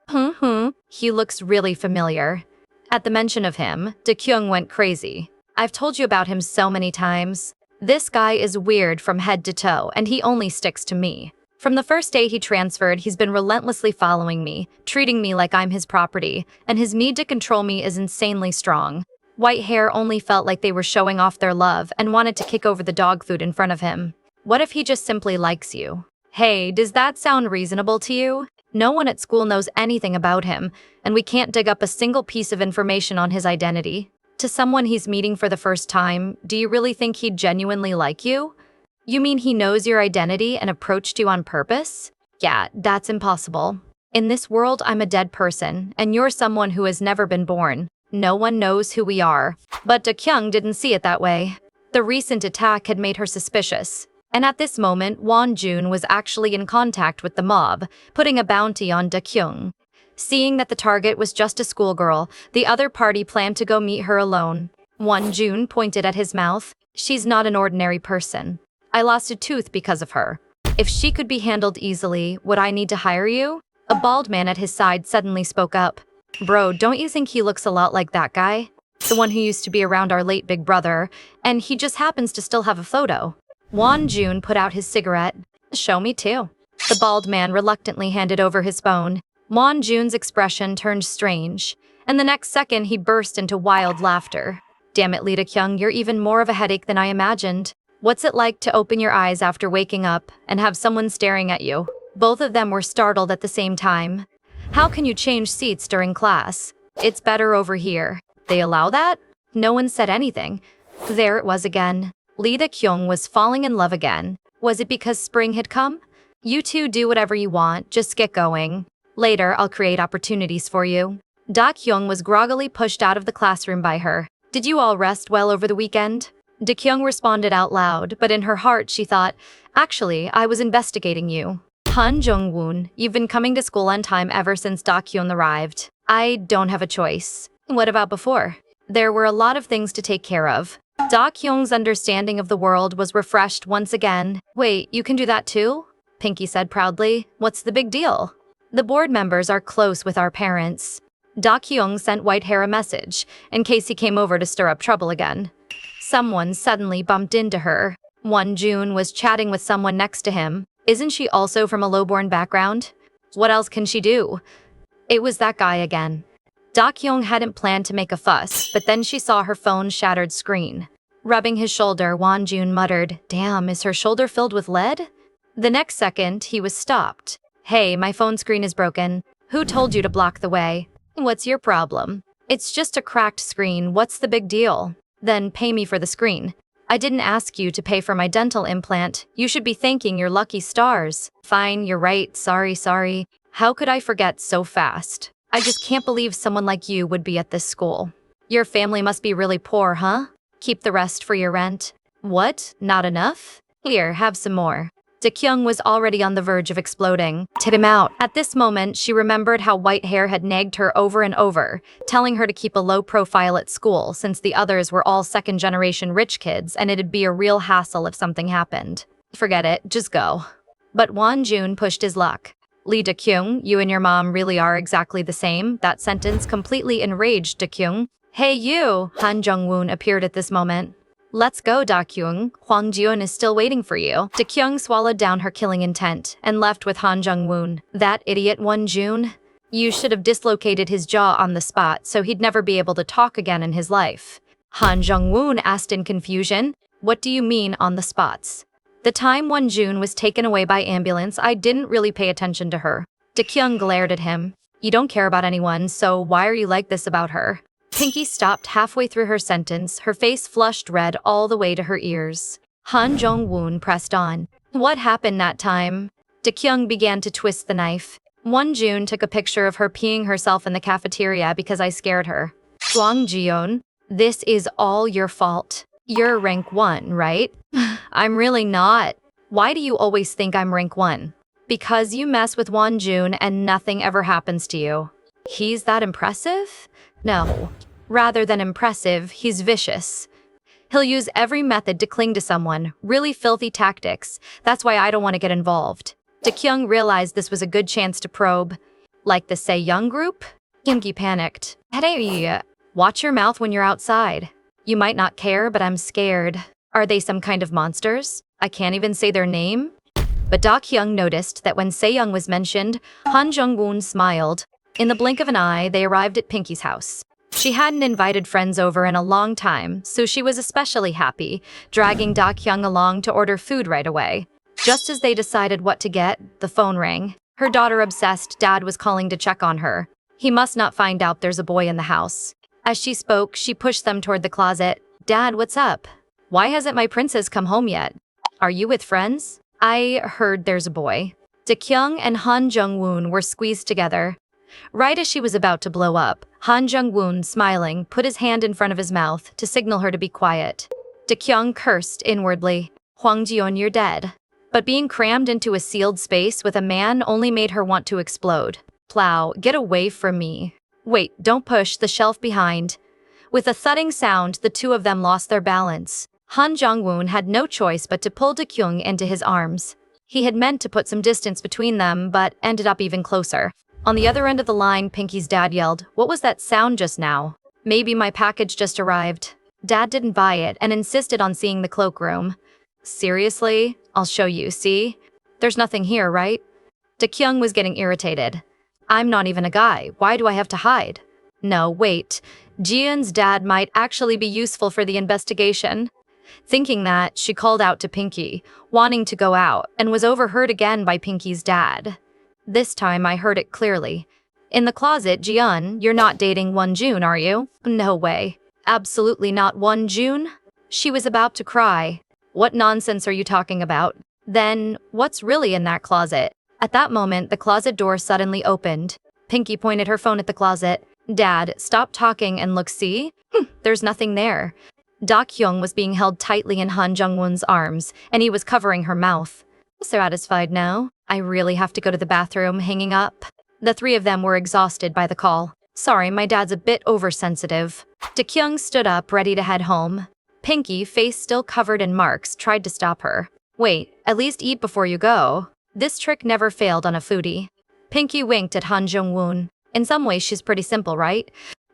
He looks really familiar. At the mention of him, Dakyung went crazy. I've told you about him so many times. This guy is weird from head to toe, and he only sticks to me. From the first day he transferred, he's been relentlessly following me, treating me like I'm his property, and his need to control me is insanely strong. White Hair only felt like they were showing off their love and wanted to kick over the dog food in front of him. What if he just simply likes you? Hey, does that sound reasonable to you? No one at school knows anything about him, and we can't dig up a single piece of information on his identity. To someone he's meeting for the first time, do you really think he'd genuinely like you? You mean he knows your identity and approached you on purpose? Yeah, that's impossible. In this world, I'm a dead person, and you're someone who has never been born. No one knows who we are. But Dakyung didn't see it that way. The recent attack had made her suspicious. And at this moment, Wonjun was actually in contact with the mob, putting a bounty on Dakyung. Seeing that the target was just a schoolgirl, the other party planned to go meet her alone. Wonjun pointed at his mouth. She's not an ordinary person. I lost a tooth because of her. If she could be handled easily, would I need to hire you? A bald man at his side suddenly spoke up. Bro, don't you think he looks a lot like that guy? The one who used to be around our late big brother, and he just happens to still have a photo. Won Jun put out his cigarette. Show me too. The bald man reluctantly handed over his phone. Won Jun's expression turned strange, and the next second he burst into wild laughter. Damn it, Lee Kyung, you're even more of a headache than I imagined. What's it like to open your eyes after waking up and have someone staring at you? Both of them were startled at the same time. How can you change seats during class? It's better over here. They allow that? No one said anything. There it was again. Lee Kyung was falling in love again. Was it because spring had come? You two do whatever you want, just get going. Later, I'll create opportunities for you. Da Kyung was groggily pushed out of the classroom by her. Did you all rest well over the weekend? Da Kyung responded out loud, but in her heart she thought, actually, I was investigating you. Han Jung-woon, you've been coming to school on time ever since Da Kyung arrived. I don't have a choice. What about before? There were a lot of things to take care of. Da Kyung's understanding of the world was refreshed once again. Wait, you can do that too? Pinky said proudly. What's the big deal? The board members are close with our parents. Da Kyung sent White Hair a message, in case he came over to stir up trouble again. Someone suddenly bumped into her. Won Jun was chatting with someone next to him. Isn't she also from a lowborn background? What else can she do? It was that guy again. Da Kyung hadn't planned to make a fuss, but then she saw her phone's shattered screen. Rubbing his shoulder, Won Jun muttered, "Damn, is her shoulder filled with lead?" The next second, he was stopped. "Hey, my phone screen is broken. Who told you to block the way? What's your problem? It's just a cracked screen, what's the big deal? Then pay me for the screen. I didn't ask you to pay for my dental implant. You should be thanking your lucky stars." "Fine, you're right, sorry. How could I forget so fast? I just can't believe someone like you would be at this school. Your family must be really poor, huh? Keep the rest for your rent." "What? Not enough? Here, have some more." Da Kyung was already on the verge of exploding. Tip him out. At this moment, she remembered how White Hair had nagged her over and over, telling her to keep a low profile at school since the others were all second-generation rich kids and it'd be a real hassle if something happened. Forget it, just go. But Won Jun pushed his luck. "Lee Da Kyung, you and your mom really are exactly the same." That sentence completely enraged Da Kyung. "Hey you!" Han Jung-woon appeared at this moment. "Let's go, Da Kyung. Hwang Jiun is still waiting for you." Da Kyung swallowed down her killing intent and left with Han Jung-woon. That idiot Won Jun. You should have dislocated his jaw on the spot so he'd never be able to talk again in his life. Han Jung-woon asked in confusion. "What do you mean on the spots?" The time Won Jun was taken away by ambulance, I didn't really pay attention to her. Da Kyung glared at him. "You don't care about anyone, so why are you like this about her?" Pinky stopped halfway through her sentence, her face flushed red all the way to her ears. Han Jong-woon pressed on. "What happened that time?" Da Kyung began to twist the knife. Won Jun took a picture of her peeing herself in the cafeteria because I scared her. "Hwang Jiun, this is all your fault. You're rank 1, right?" "I'm really not." "Why do you always think I'm rank 1? "Because you mess with Won Jun and nothing ever happens to you." "He's that impressive?" "No. Rather than impressive, he's vicious. He'll use every method to cling to someone, really filthy tactics. That's why I don't want to get involved." Da Kyung realized this was a good chance to probe. "Like the Say Young group?" Kimki panicked. "Hey, watch your mouth when you're outside. You might not care, but I'm scared. Are they some kind of monsters? I can't even say their name?" But Da Kyung noticed that when Young was mentioned, Han Jung-woon smiled. In the blink of an eye, they arrived at Pinky's house. She hadn't invited friends over in a long time, so she was especially happy, dragging Da Kyung along to order food right away. Just as they decided what to get, the phone rang. Her daughter-obsessed dad was calling to check on her. He must not find out there's a boy in the house. As she spoke, she pushed them toward the closet. "Dad, what's up? Why hasn't my princess come home yet? Are you with friends? I heard there's a boy." Da Kyung and Han Jung-woon were squeezed together. Right as she was about to blow up, Han Jung-woon, smiling, put his hand in front of his mouth to signal her to be quiet. Da Kyung cursed inwardly. "Hwang Jiun, you're dead." But being crammed into a sealed space with a man only made her want to explode. "Plow, get away from me." "Wait, don't push the shelf behind." With a thudding sound, the two of them lost their balance. Han Jung-woon had no choice but to pull Da Kyung into his arms. He had meant to put some distance between them, but ended up even closer. On the other end of the line, Pinky's dad yelled, "What was that sound just now?" "Maybe my package just arrived." Dad didn't buy it and insisted on seeing the cloakroom. "Seriously? I'll show you, see? There's nothing here, right?" Dakyung was getting irritated. "I'm not even a guy. Why do I have to hide?" "No, wait. Jiun's dad might actually be useful for the investigation." Thinking that, she called out to Pinky, wanting to go out, and was overheard again by Pinky's dad. This time I heard it clearly. "In the closet, Jiun, you're not dating Wonjun, are you?" "No way. Absolutely not Wonjun." She was about to cry. "What nonsense are you talking about?" "Then, what's really in that closet?" At that moment, the closet door suddenly opened. Pinky pointed her phone at the closet. "Dad, stop talking and look, see? There's nothing there." Dakyung was being held tightly in Han Jung-won's arms, and he was covering her mouth. "Satisfied now? I really have to go to the bathroom, hanging up." The three of them were exhausted by the call. "Sorry, my dad's a bit oversensitive." Dakyung stood up, ready to head home. Pinky, face still covered in marks, tried to stop her. "Wait, at least eat before you go." This trick never failed on a foodie. Pinky winked at Han Jung-won. "In some ways, she's pretty simple, right?"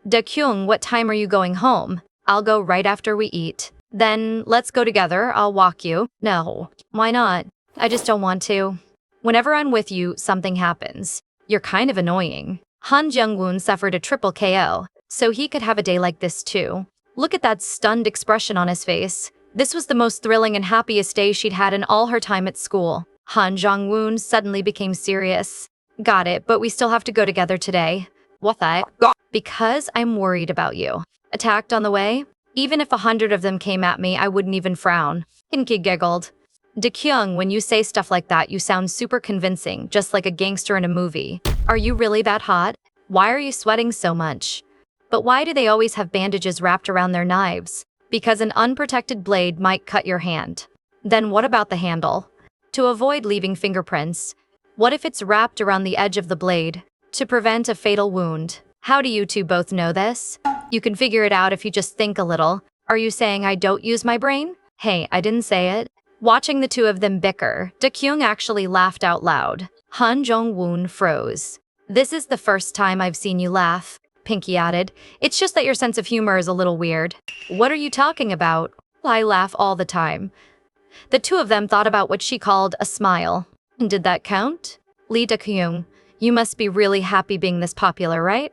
"Dakyung, what time are you going home?" "I'll go right after we eat." "Then, let's go together, I'll walk you." "No." "Why not?" "I just don't want to." "Whenever I'm with you, something happens. You're kind of annoying." Han Jung-won suffered a triple KO, so he could have a day like this too. Look at that stunned expression on his face. This was the most thrilling and happiest day she'd had in all her time at school. Han Jung-won suddenly became serious. "Got it, but we still have to go together today." "What the?" "Because I'm worried about you." "Attacked on the way?" "Even if 100 of them came at me, I wouldn't even frown." Pinky giggled. "Dakyung, when you say stuff like that, you sound super convincing, just like a gangster in a movie. Are you really that hot? Why are you sweating so much?" "But why do they always have bandages wrapped around their knives?" "Because an unprotected blade might cut your hand." "Then what about the handle?" "To avoid leaving fingerprints." "What if it's wrapped around the edge of the blade?" "To prevent a fatal wound." "How do you two both know this?" "You can figure it out if you just think a little." "Are you saying I don't use my brain?" "Hey, I didn't say it." Watching the two of them bicker, Dakyung actually laughed out loud. Han Jung-won froze. "This is the first time I've seen you laugh," Pinky added. "It's just that your sense of humor is a little weird." "What are you talking about?" "I laugh all the time." The two of them thought about what she called a smile. "Did that count?" "Lee Dakyung, you must be really happy being this popular, right?"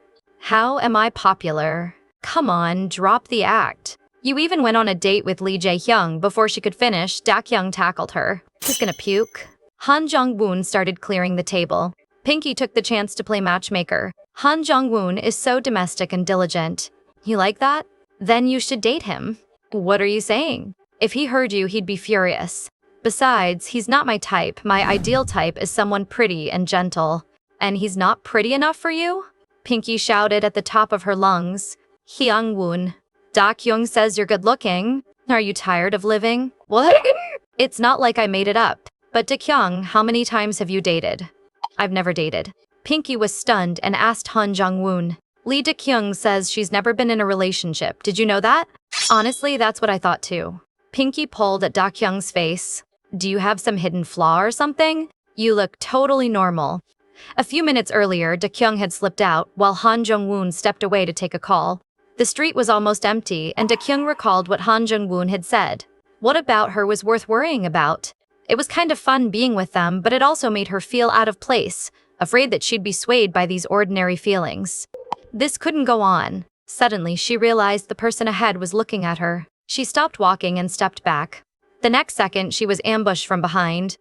"How am I popular?" "Come on, drop the act. You even went on a date with Lee Jae-hyung before she could finish." Dakyung tackled her. "Who's gonna puke?" Han Jung-won started clearing the table. Pinky took the chance to play matchmaker. Han Jung-won is so domestic and diligent. "You like that? Then you should date him." "What are you saying?" "If he heard you, he'd be furious. Besides, he's not my type. My ideal type is someone pretty and gentle." "And he's not pretty enough for you?" Pinky shouted at the top of her lungs. "Hyung-won. Dakyung says you're good-looking. Are you tired of living?" "What?" "It's not like I made it up. But Dakyung, how many times have you dated?" "I've never dated." Pinky was stunned and asked Han Jung-won. "Lee Dakyung says she's never been in a relationship. Did you know that?" "Honestly, that's what I thought too." Pinky pulled at Dakyung's face. "Do you have some hidden flaw or something? You look totally normal." A few minutes earlier, Dakyung had slipped out while Han Jung-won stepped away to take a call. The street was almost empty, and Dakyung recalled what Han Jung-won had said. What about her was worth worrying about? It was kind of fun being with them, but it also made her feel out of place, afraid that she'd be swayed by these ordinary feelings. This couldn't go on. Suddenly, she realized the person ahead was looking at her. She stopped walking and stepped back. The next second, she was ambushed from behind.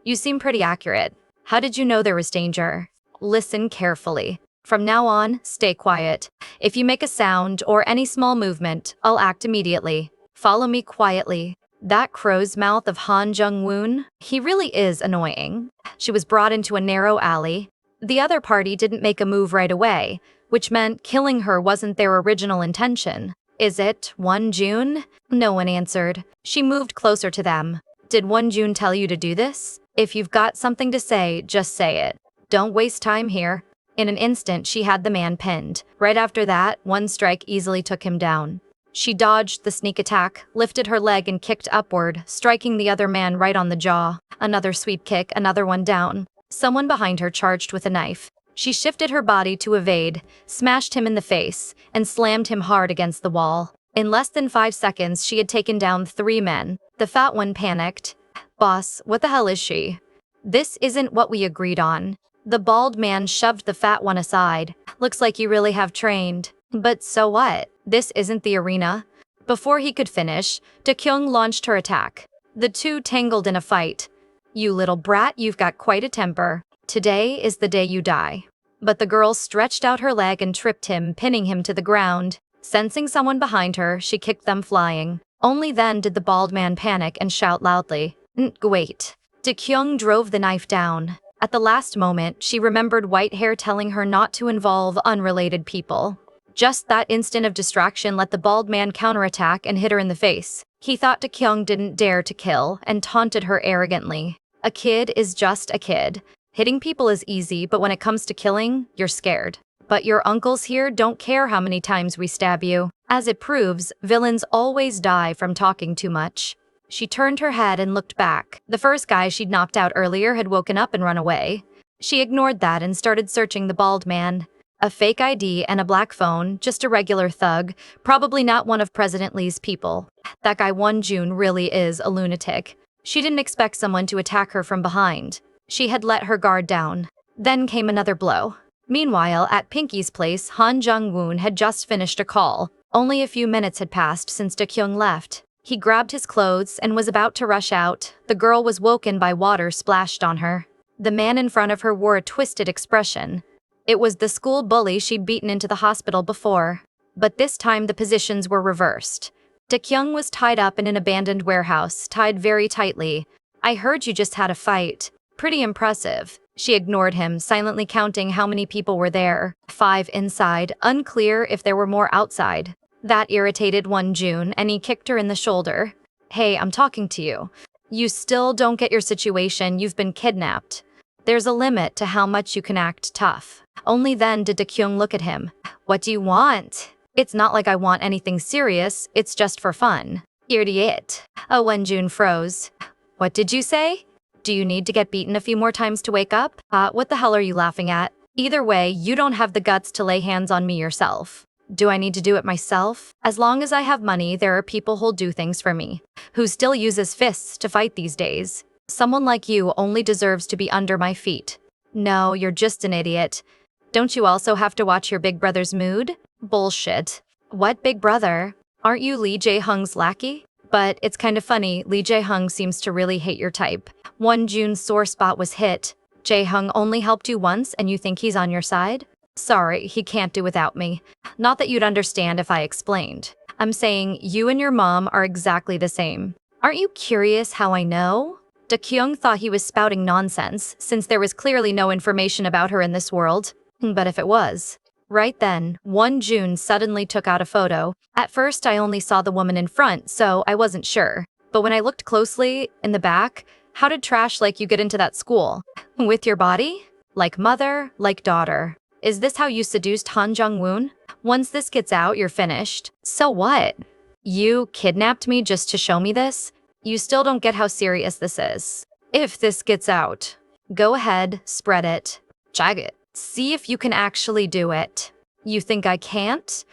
"You seem pretty accurate. How did you know there was danger?" "Listen carefully. From now on, stay quiet. If you make a sound or any small movement, I'll act immediately. Follow me quietly." That crow's mouth of Han Jung-won, he really is annoying. She was brought into a narrow alley. The other party didn't make a move right away, which meant killing her wasn't their original intention. "Is it Wonjun?" No one answered. She moved closer to them. "Did Wonjun tell you to do this? If you've got something to say, just say it. Don't waste time here." In an instant, she had the man pinned. Right after that, one strike easily took him down. She dodged the sneak attack, lifted her leg and kicked upward, striking the other man right on the jaw. Another sweep kick, another one down. Someone behind her charged with a knife. She shifted her body to evade, smashed him in the face, and slammed him hard against the wall. In less than 5 seconds, she had taken down 3 men. The fat one panicked. "Boss, what the hell is she? This isn't what we agreed on." The bald man shoved the fat one aside. "Looks like you really have trained. But so what? This isn't the arena." Before he could finish, Taekyung launched her attack. The two tangled in a fight. "You little brat, you've got quite a temper. Today is the day you die." But the girl stretched out her leg and tripped him, pinning him to the ground. Sensing someone behind her, she kicked them flying. Only then did the bald man panic and shout loudly, "Wait." Taekyung drove the knife down. At the last moment, she remembered white hair telling her not to involve unrelated people. Just that instant of distraction let the bald man counterattack and hit her in the face. He thought Taekyung didn't dare to kill and taunted her arrogantly. A kid is just a kid. Hitting people is easy, but when it comes to killing, you're scared. But your uncles here don't care how many times we stab you. As it proves, villains always die from talking too much. She turned her head and looked back. The first guy she'd knocked out earlier had woken up and run away. She ignored that and started searching the bald man. A fake ID and a black phone, just a regular thug, probably not one of President Lee's people. That guy Won-jun really is a lunatic. She didn't expect someone to attack her from behind. She had let her guard down. Then came another blow. Meanwhile, at Pinky's place, Han Jung-woon had just finished a call. Only a few minutes had passed since Taekyung left. He grabbed his clothes and was about to rush out. The girl was woken by water splashed on her. The man in front of her wore a twisted expression. It was the school bully she'd beaten into the hospital before. But this time the positions were reversed. Taekyung was tied up in an abandoned warehouse, tied very tightly. "I heard you just had a fight. Pretty impressive." She ignored him, silently counting how many people were there. 5 inside, unclear if there were more outside. That irritated Won-jun, and he kicked her in the shoulder. "Hey, I'm talking to you. You still don't get your situation, you've been kidnapped. There's a limit to how much you can act tough." Only then did Taekyung look at him. "What do you want?" "It's not like I want anything serious, it's just for fun." "Idiot." Won-jun froze. "What did you say? Do you need to get beaten a few more times to wake up? What the hell are you laughing at? Either way, you don't have the guts to lay hands on me yourself." "Do I need to do it myself? As long as I have money, there are people who'll do things for me. Who still uses fists to fight these days. Someone like you only deserves to be under my feet." "No, you're just an idiot. Don't you also have to watch your big brother's mood?" "Bullshit." "What big brother? Aren't you Lee Jae-hung's lackey?" "But it's kind of funny, Lee Jae-hung seems to really hate your type." Won-jun's sore spot was hit. "Jae-hung only helped you once and you think he's on your side?" "Sorry, he can't do without me. Not that you'd understand if I explained. I'm saying you and your mom are exactly the same." "Aren't you curious how I know?" Taekyung thought he was spouting nonsense, since there was clearly no information about her in this world. But if it was. Right then, Won-jun suddenly took out a photo. "At first I only saw the woman in front, so I wasn't sure. But when I looked closely, in the back, how did trash like you get into that school? With your body? Like mother, like daughter. Is this how you seduced Han Jung-woon? Once this gets out, you're finished." "So what? You kidnapped me just to show me this? You still don't get how serious this is." "If this gets out, go ahead, spread it. Jag it. See if you can actually do it." "You think I can't?"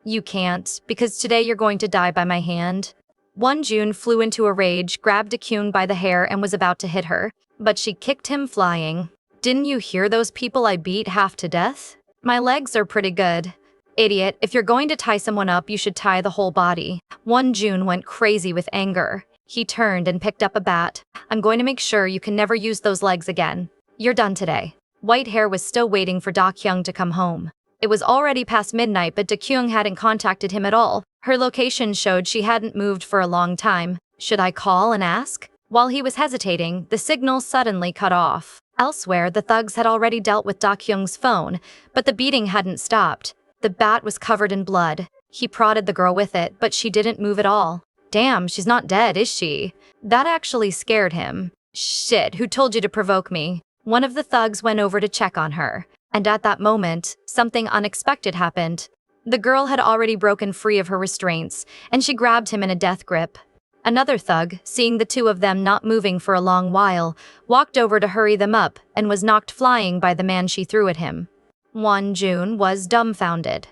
"You can't, because today you're going to die by my hand." Won-jun flew into a rage, grabbed Taekyung by the hair and was about to hit her. But she kicked him flying. "Didn't you hear those people I beat half to death? My legs are pretty good." "Idiot, if you're going to tie someone up, you should tie the whole body." Won-jun went crazy with anger. He turned and picked up a bat. "I'm going to make sure you can never use those legs again. You're done today." White hair was still waiting for Taekyung to come home. It was already past midnight, but Taekyung hadn't contacted him at all. Her location showed she hadn't moved for a long time. Should I call and ask? While he was hesitating, the signal suddenly cut off. Elsewhere, the thugs had already dealt with Taekyung's phone, but the beating hadn't stopped. The bat was covered in blood. He prodded the girl with it, but she didn't move at all. "Damn, she's not dead, is she?" That actually scared him. "Shit, who told you to provoke me?" One of the thugs went over to check on her, and at that moment, something unexpected happened. The girl had already broken free of her restraints, and she grabbed him in a death grip. Another thug, seeing the two of them not moving for a long while, walked over to hurry them up and was knocked flying by the man she threw at him. Won-jun was dumbfounded.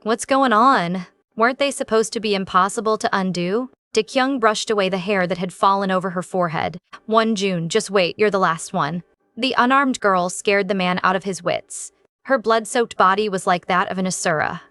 What's going on? Weren't they supposed to be impossible to undo? Dakyung brushed away the hair that had fallen over her forehead. Won-jun, just wait, you're the last one. The unarmed girl scared the man out of his wits. Her blood-soaked body was like that of an asura.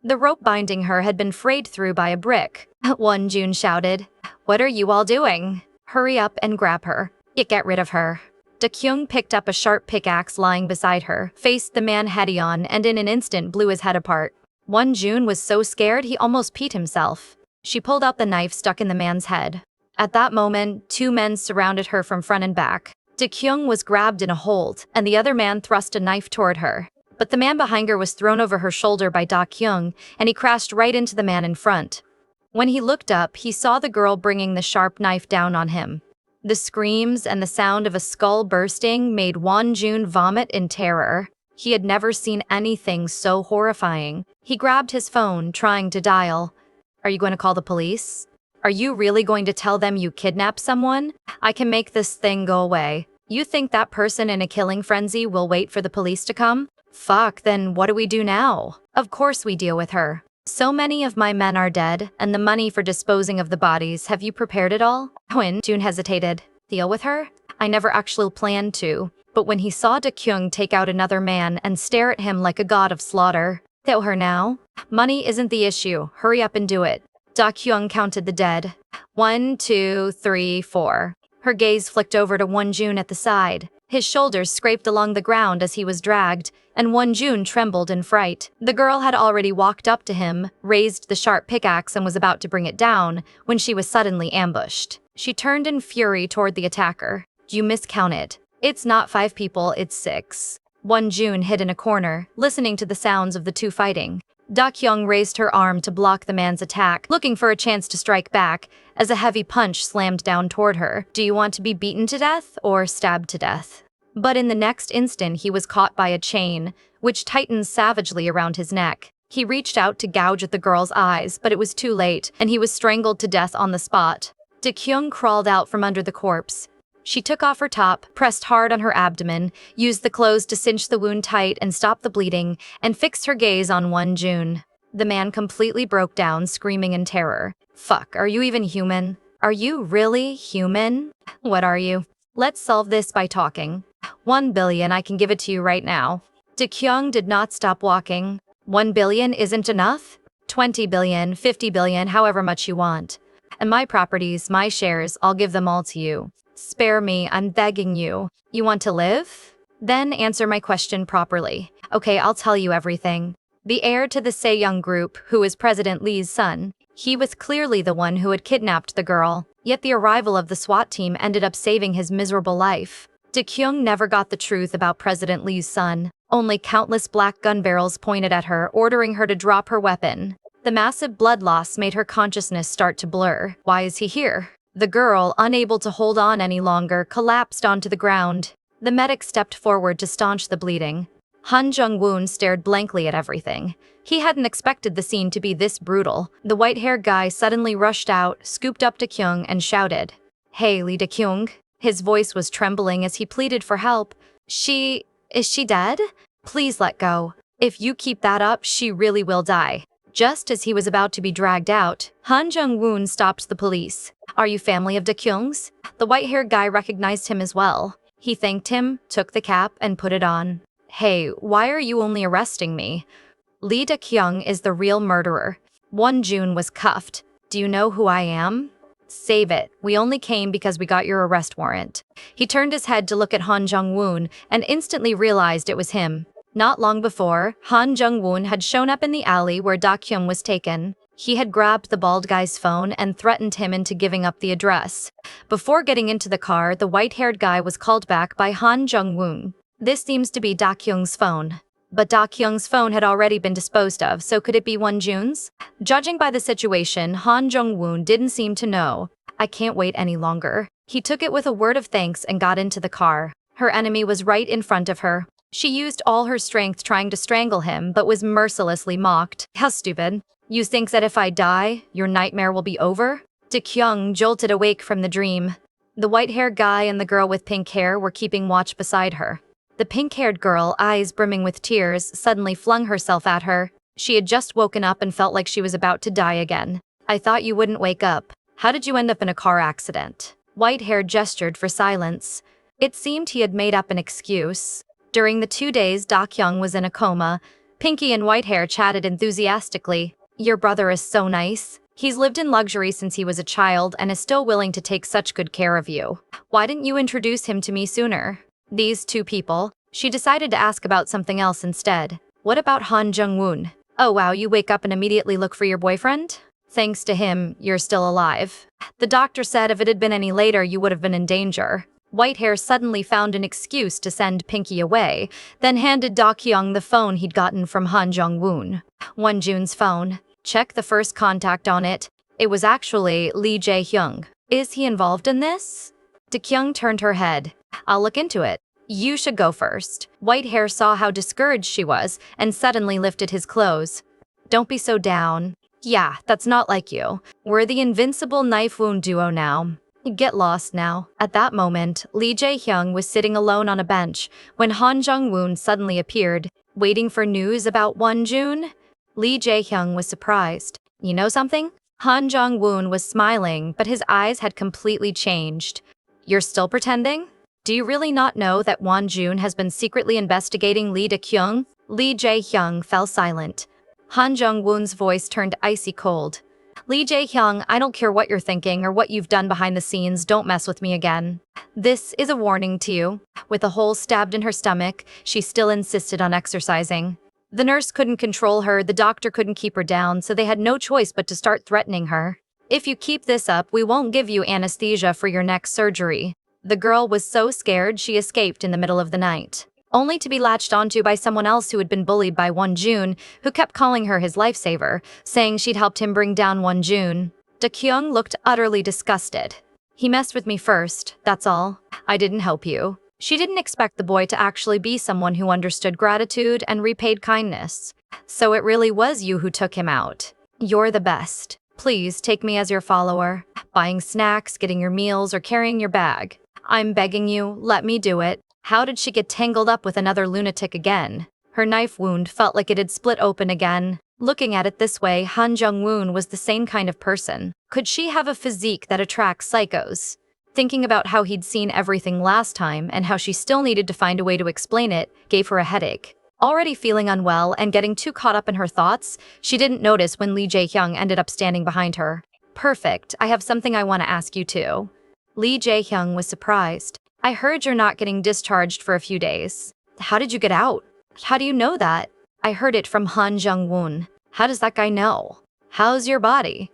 The rope binding her had been frayed through by a brick. Won-jun shouted, "What are you all doing? Hurry up and grab her. Get rid of her." Dakyung picked up a sharp pickaxe lying beside her, faced the man head-on, and in an instant blew his head apart. Won-jun was so scared he almost peed himself. She pulled out the knife stuck in the man's head. At that moment, two men surrounded her from front and back. Dakyung was grabbed in a hold, and the other man thrust a knife toward her. But the man behind her was thrown over her shoulder by Dakyung, and he crashed right into the man in front. When he looked up, he saw the girl bringing the sharp knife down on him. The screams and the sound of a skull bursting made Won-jun vomit in terror. He had never seen anything so horrifying. He grabbed his phone, trying to dial. "Are you going to call the police? Are you really going to tell them you kidnapped someone? I can make this thing go away. You think that person in a killing frenzy will wait for the police to come? Fuck, then what do we do now? Of course we deal with her. So many of my men are dead, and the money for disposing of the bodies, have you prepared it all?" Won-jun hesitated. "Deal with her? I never actually planned to." But when he saw Dakyung take out another man and stare at him like a god of slaughter, "Kill her now? Money isn't the issue. Hurry up and do it." Dakyung counted the dead. 1, 2, 3, 4. Her gaze flicked over to Won-jun at the side. His shoulders scraped along the ground as he was dragged, and Won-jun trembled in fright. The girl had already walked up to him, raised the sharp pickaxe and was about to bring it down, when she was suddenly ambushed. She turned in fury toward the attacker. "You miscounted. It's not 5 people, it's 6. Won-jun hid in a corner, listening to the sounds of the two fighting. Dakyung raised her arm to block the man's attack, looking for a chance to strike back, as a heavy punch slammed down toward her. "Do you want to be beaten to death or stabbed to death?" But in the next instant he was caught by a chain, which tightened savagely around his neck. He reached out to gouge at the girl's eyes, but it was too late, and he was strangled to death on the spot. Dakyung crawled out from under the corpse. She took off her top, pressed hard on her abdomen, used the clothes to cinch the wound tight and stop the bleeding, and fixed her gaze on Won-jun. The man completely broke down, screaming in terror. "Fuck, are you even human? Are you really human? What are you? Let's solve this by talking. 1 billion, I can give it to you right now." Dakyung did not stop walking. 1 billion isn't enough? 20 billion, 50 billion, however much you want. And my properties, my shares, I'll give them all to you. Spare me, I'm begging you. You want to live? Then answer my question properly. Okay, I'll tell you everything. The heir to the Sejong group, who is President Lee's son, he was clearly the one who had kidnapped the girl, yet the arrival of the SWAT team ended up saving his miserable life. Dakyung never got the truth about President Lee's son, only countless black gun barrels pointed at her, ordering her to drop her weapon. The massive blood loss made her consciousness start to blur. Why is he here? The girl, unable to hold on any longer, collapsed onto the ground. The medic stepped forward to staunch the bleeding. Han Jung-woon stared blankly at everything. He hadn't expected the scene to be this brutal. The white-haired guy suddenly rushed out, scooped up Dakyung, and shouted, "Hey, Lee Dakyung." His voice was trembling as he pleaded for help. Is she dead? Please let go. If you keep that up, she really will die." Just as he was about to be dragged out, Han Jung-woon stopped the police. "Are you family of Dakyung's?" The white-haired guy recognized him as well. He thanked him, took the cap, and put it on. "Hey, why are you only arresting me? Lee Dakyung is the real murderer." Won-jun was cuffed. "Do you know who I am?" "Save it. We only came because we got your arrest warrant." He turned his head to look at Han Jung-woon and instantly realized it was him. Not long before, Han Jung-woon had shown up in the alley where Dakyung was taken. He had grabbed the bald guy's phone and threatened him into giving up the address. Before getting into the car, the white-haired guy was called back by Han Jung-woon. This seems to be Dakyung's phone. But Dakyung's phone had already been disposed of, so could it be Won-jun's? Judging by the situation, Han Jung-woon didn't seem to know. "I can't wait any longer." He took it with a word of thanks and got into the car. Her enemy was right in front of her. She used all her strength trying to strangle him, but was mercilessly mocked. How stupid. You think that if I die, your nightmare will be over? Kyung jolted awake from the dream. The white-haired guy and the girl with pink hair were keeping watch beside her. The pink-haired girl, eyes brimming with tears, suddenly flung herself at her. She had just woken up and felt like she was about to die again. I thought you wouldn't wake up. How did you end up in a car accident? White-haired gestured for silence. It seemed he had made up an excuse. During the 2 days Kyung was in a coma, Pinky and Whitehair chatted enthusiastically. Your brother is so nice. He's lived in luxury since he was a child and is still willing to take such good care of you. Why didn't you introduce him to me sooner? These two people. She decided to ask about something else instead. What about Han Jung-woon? Oh wow, you wake up and immediately look for your boyfriend? Thanks to him, you're still alive. The doctor said if it had been any later, you would have been in danger. Whitehair suddenly found an excuse to send Pinky away, then handed Kyung the phone he'd gotten from Han Jung-woon. Wonjun's phone. Check the first contact on it. It was actually Lee Jae-hyung. Is he involved in this? Kyung turned her head. I'll look into it. You should go first. Whitehair saw how discouraged she was and suddenly lifted his clothes. Don't be so down. Yeah, that's not like you. We're the invincible knife wound duo now. Get lost now. At that moment, Lee Jae-hyung was sitting alone on a bench when Han Jung-woon suddenly appeared, waiting for news about Wonjun. Lee Jae-hyung was surprised. You know something? Han Jung-woon was smiling, but his eyes had completely changed. You're still pretending? Do you really not know that Wonjun has been secretly investigating Lee Kyung? Lee Jae-hyung fell silent. Han Jung-woon's voice turned icy cold. Lee Jae-hyung, I don't care what you're thinking or what you've done behind the scenes, don't mess with me again. This is a warning to you. With a hole stabbed in her stomach, she still insisted on exercising. The nurse couldn't control her, the doctor couldn't keep her down, so they had no choice but to start threatening her. If you keep this up, we won't give you anesthesia for your next surgery. The girl was so scared she escaped in the middle of the night, only to be latched onto by someone else who had been bullied by Wonjun, who kept calling her his lifesaver, saying she'd helped him bring down Wonjun. Kyung looked utterly disgusted. He messed with me first, that's all. I didn't help you. She didn't expect the boy to actually be someone who understood gratitude and repaid kindness. So it really was you who took him out. You're the best. Please take me as your follower. Buying snacks, getting your meals, or carrying your bag. I'm begging you, let me do it. How did she get tangled up with another lunatic again? Her knife wound felt like it had split open again. Looking at it this way, Han Jung-woon was the same kind of person. Could she have a physique that attracts psychos? Thinking about how he'd seen everything last time and how she still needed to find a way to explain it gave her a headache. Already feeling unwell and getting too caught up in her thoughts, she didn't notice when Lee Jae-hyung ended up standing behind her. Perfect, I have something I want to ask you too. Lee Jae-hyung was surprised. I heard you're not getting discharged for a few days. How did you get out? How do you know that? I heard it from Han Jung-woon. How does that guy know? How's your body?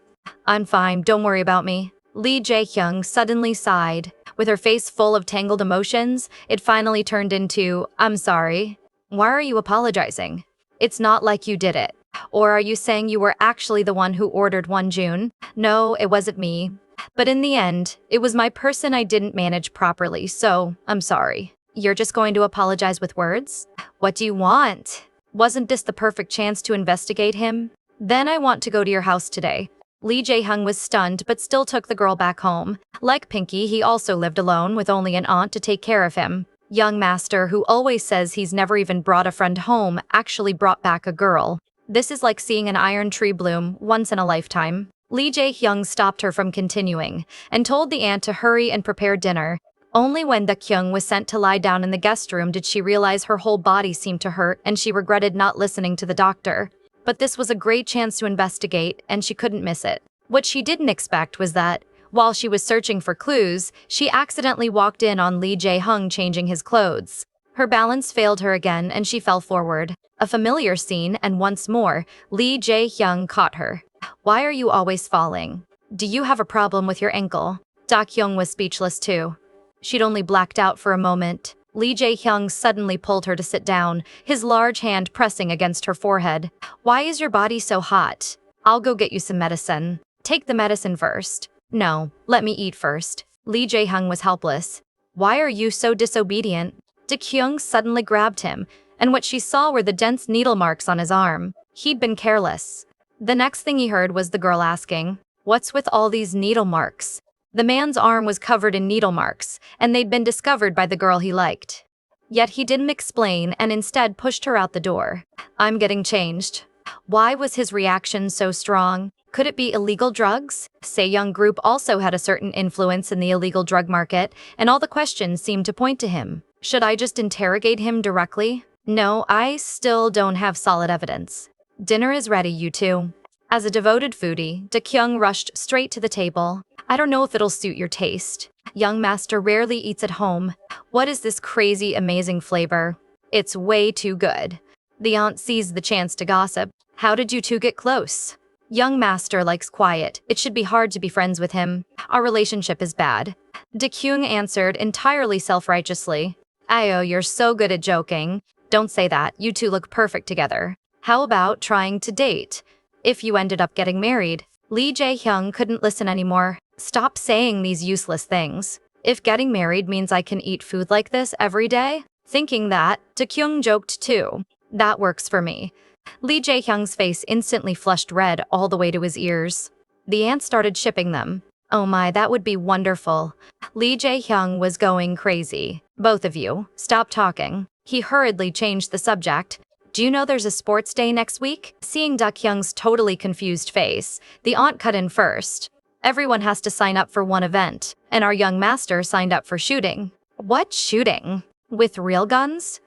I'm fine, don't worry about me. Lee Jae-hyung suddenly sighed. With her face full of tangled emotions, it finally turned into, I'm sorry. Why are you apologizing? It's not like you did it. Or are you saying you were actually the one who ordered Wonjun? No, it wasn't me. But in the end, it was my person I didn't manage properly, so I'm sorry. You're just going to apologize with words? What do you want? Wasn't this the perfect chance to investigate him? Then I want to go to your house today. Lee Jae-hyung was stunned but still took the girl back home. Like Pinky, he also lived alone with only an aunt to take care of him. Young master, who always says he's never even brought a friend home, actually brought back a girl. This is like seeing an iron tree bloom once in a lifetime. Lee Jae-hyung stopped her from continuing and told the aunt to hurry and prepare dinner. Only when Kyung was sent to lie down in the guest room did she realize her whole body seemed to hurt and she regretted not listening to the doctor. But this was a great chance to investigate and she couldn't miss it. What she didn't expect was that, while she was searching for clues, she accidentally walked in on Lee Jae-hyung changing his clothes. Her balance failed her again and she fell forward. A familiar scene, and once more, Lee Jae-hyung caught her. Why are you always falling? Do you have a problem with your ankle? Kyung was speechless too. She'd only blacked out for a moment. Lee Jae-hyung suddenly pulled her to sit down, his large hand pressing against her forehead. Why is your body so hot? I'll go get you some medicine. Take the medicine first. No, let me eat first. Lee Jae-hyung was helpless. Why are you so disobedient? Kyung suddenly grabbed him, and what she saw were the dense needle marks on his arm. He'd been careless. The next thing he heard was the girl asking, "What's with all these needle marks?" The man's arm was covered in needle marks, and they'd been discovered by the girl he liked. Yet he didn't explain and instead pushed her out the door. "I'm getting changed." Why was his reaction so strong? Could it be illegal drugs? Sejong Group also had a certain influence in the illegal drug market, and all the questions seemed to point to him. Should I just interrogate him directly? No, I still don't have solid evidence. Dinner is ready, you two. As a devoted foodie, Kyung rushed straight to the table. "I don't know if it'll suit your taste. Young master rarely eats at home. What is this crazy, amazing flavor? It's way too good." The aunt seized the chance to gossip. "How did you two get close?" "Young master likes quiet. It should be hard to be friends with him. Our relationship is bad." Kyung answered entirely self-righteously. "Ayo, you're so good at joking. Don't say that. You two look perfect together. How about trying to date? If you ended up getting married." Lee Jae-hyung couldn't listen anymore. "Stop saying these useless things. If getting married means I can eat food like this every day?" Thinking that, Kyung joked too. "That works for me." Lee Jae-hyung's face instantly flushed red all the way to his ears. The aunt started shipping them. "Oh my, that would be wonderful." Lee Jae-hyung was going crazy. "Both of you, stop talking." He hurriedly changed the subject. "Do you know there's a sports day next week?" Seeing Kyung's totally confused face, the aunt cut in first. "Everyone has to sign up for one event, and our young master signed up for shooting." "What shooting? With real guns?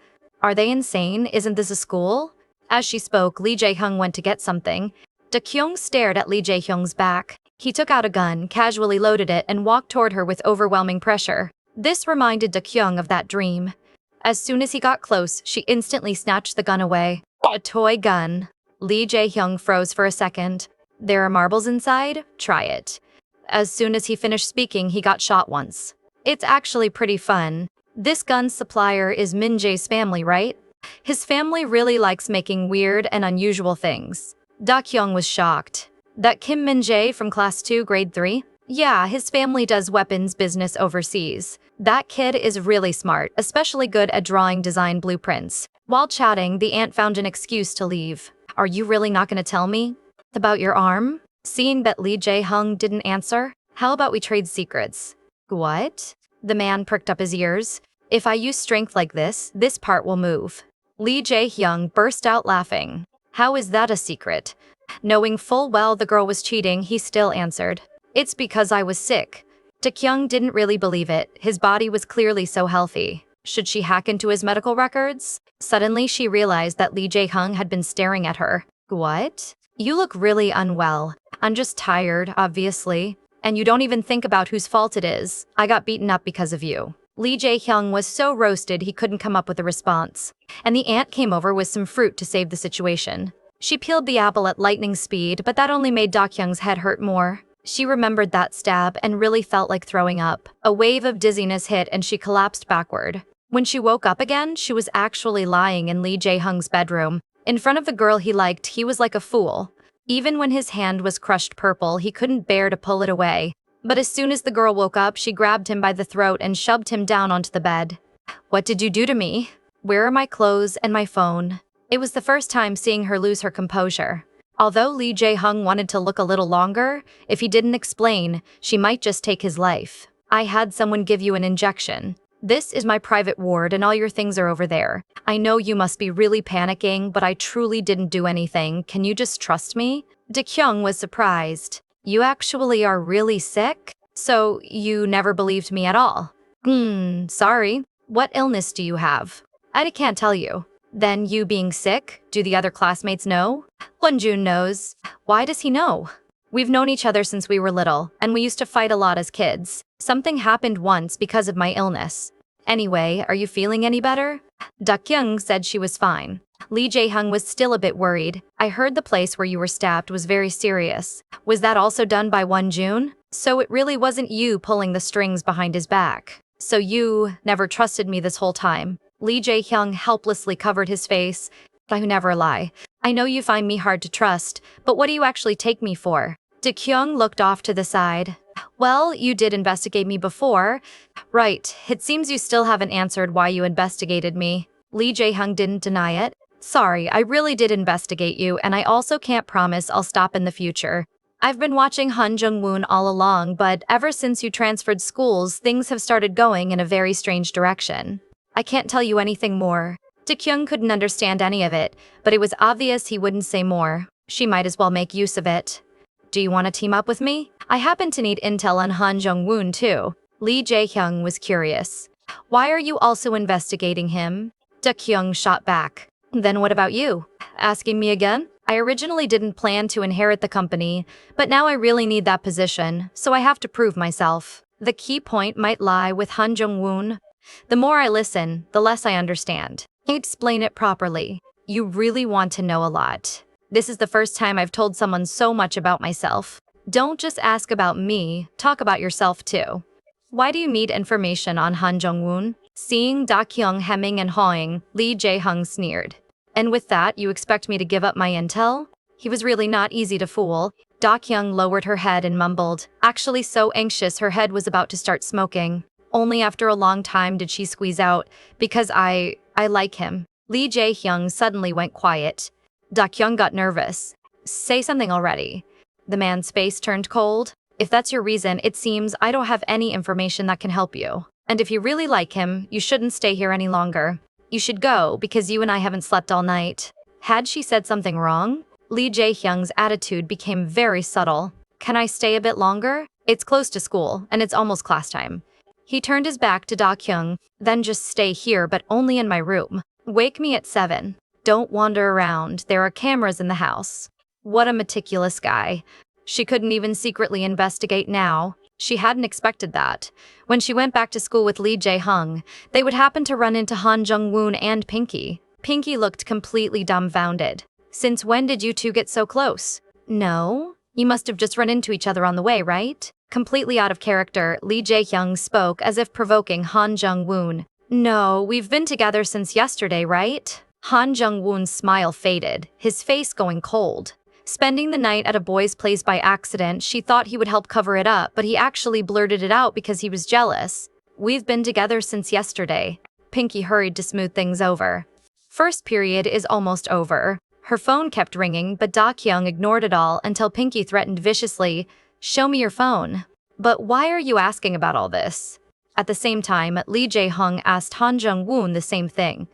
Are they insane? Isn't this a school?" As she spoke, Lee Jae-hyung went to get something. Kyung stared at Lee Jae-hyung's back. He took out a gun, casually loaded it, and walked toward her with overwhelming pressure. This reminded Kyung of that dream. As soon as he got close, she instantly snatched the gun away. "A toy gun." Lee Jae-hyung froze for a second. "There are marbles inside? Try it." As soon as he finished speaking, he got shot once. "It's actually pretty fun. This gun supplier is Min Jae's family, right? His family really likes making weird and unusual things." Kyung was shocked. "That Kim Min Jae from class 2, grade 3? Yeah, his family does weapons business overseas. That kid is really smart, especially good at drawing design blueprints." While chatting, the aunt found an excuse to leave. "Are you really not going to tell me about your arm?" Seeing that Lee Jae-hyung didn't answer, "How about we trade secrets?" "What?" The man pricked up his ears. "If I use strength like this part will move." Lee Jae-hyung burst out laughing. "How is that a secret?" Knowing full well the girl was cheating, he still answered, "It's because I was sick." Kyung didn't really believe it. His body was clearly so healthy. Should she hack into his medical records? Suddenly, she realized that Lee Jae-hyung had been staring at her. "What? You look really unwell." "I'm just tired, obviously. And you don't even think about whose fault it is. I got beaten up because of you." Lee Jae-hyung was so roasted he couldn't come up with a response. And the aunt came over with some fruit to save the situation. She peeled the apple at lightning speed, but that only made Kyung's head hurt more. She remembered that stab and really felt like throwing up. A wave of dizziness hit and she collapsed backward. When she woke up again, she was actually lying in Lee Jae-hyung's bedroom. In front of the girl he liked, he was like a fool. Even when his hand was crushed purple, he couldn't bear to pull it away. But as soon as the girl woke up, she grabbed him by the throat and shoved him down onto the bed. "What did you do to me? Where are my clothes and my phone?" It was the first time seeing her lose her composure. Although Lee Jae-hyung wanted to look a little longer, if he didn't explain, she might just take his life. "I had someone give you an injection. This is my private ward and all your things are over there. I know you must be really panicking, but I truly didn't do anything. Can you just trust me?" Kyung was surprised. "You actually are really sick? So you never believed me at all?" Sorry. What illness do you have?" "I can't tell you." "Then you being sick, do the other classmates know?" "Wonjun knows." "Why does he know?" "We've known each other since we were little, and we used to fight a lot as kids. Something happened once because of my illness." "Anyway, are you feeling any better?" Kyung said she was fine. Lee Jae-hyung was still a bit worried. "I heard the place where you were stabbed was very serious. Was that also done by Wonjun? So it really wasn't you pulling the strings behind his back. So you never trusted me this whole time." Lee Jae-hyung helplessly covered his face. "I never lie. I know you find me hard to trust, but what do you actually take me for?" Kyung looked off to the side. Well, you did investigate me before. Right, it seems you still haven't answered why you investigated me. Lee Jae-hyung didn't deny it. Sorry, I really did investigate you, and I also can't promise I'll stop in the future. I've been watching Han Jung-woon all along, but ever since you transferred schools, things have started going in a very strange direction. I can't tell you anything more. Kyung couldn't understand any of it, but it was obvious he wouldn't say more. She might as well make use of it. Do you want to team up with me? I happen to need intel on Han Jung-woon too. Lee Jae-hyung was curious. Why are you also investigating him? Kyung shot back. Then what about you? Asking me again? I originally didn't plan to inherit the company, but now I really need that position, so I have to prove myself. The key point might lie with Han Jung-woon. The more I listen, the less I understand. Explain it properly. You really want to know a lot. This is the first time I've told someone so much about myself. Don't just ask about me, talk about yourself too. Why do you need information on Han Jung-woon? Seeing Kyung hemming and hawing, Lee Jae-hyung sneered. And with that, you expect me to give up my intel? He was really not easy to fool. Kyung lowered her head and mumbled, actually so anxious her head was about to start smoking. Only after a long time did she squeeze out, because I like him. Lee Jae-hyung suddenly went quiet. Kyung got nervous. Say something already. The man's face turned cold. If that's your reason, it seems I don't have any information that can help you. And if you really like him, you shouldn't stay here any longer. You should go, because you and I haven't slept all night. Had she said something wrong? Lee Jae-hyung's attitude became very subtle. Can I stay a bit longer? It's close to school, and it's almost class time. He turned his back to Kyung. Then just stay here, but only in my room. Wake me at 7. Don't wander around. There are cameras in the house. What a meticulous guy. She couldn't even secretly investigate now. She hadn't expected that. When she went back to school with Lee Jae-hyung, they would happen to run into Han Jung-woon and Pinky. Pinky looked completely dumbfounded. Since when did you two get so close? No? You must have just run into each other on the way, right? Completely out of character, Lee Jae-hyung spoke as if provoking Han Jung-woon. No, we've been together since yesterday, right? Han Jung-woon's smile faded, his face going cold. Spending the night at a boy's place by accident, she thought he would help cover it up, but he actually blurted it out because he was jealous. We've been together since yesterday. Pinky hurried to smooth things over. First period is almost over. Her phone kept ringing, but Kyung ignored it all until Pinky threatened viciously, "Show me your phone." But why are you asking about all this? At the same time, Lee Jae-hyung asked Han Jung-woon the same thing.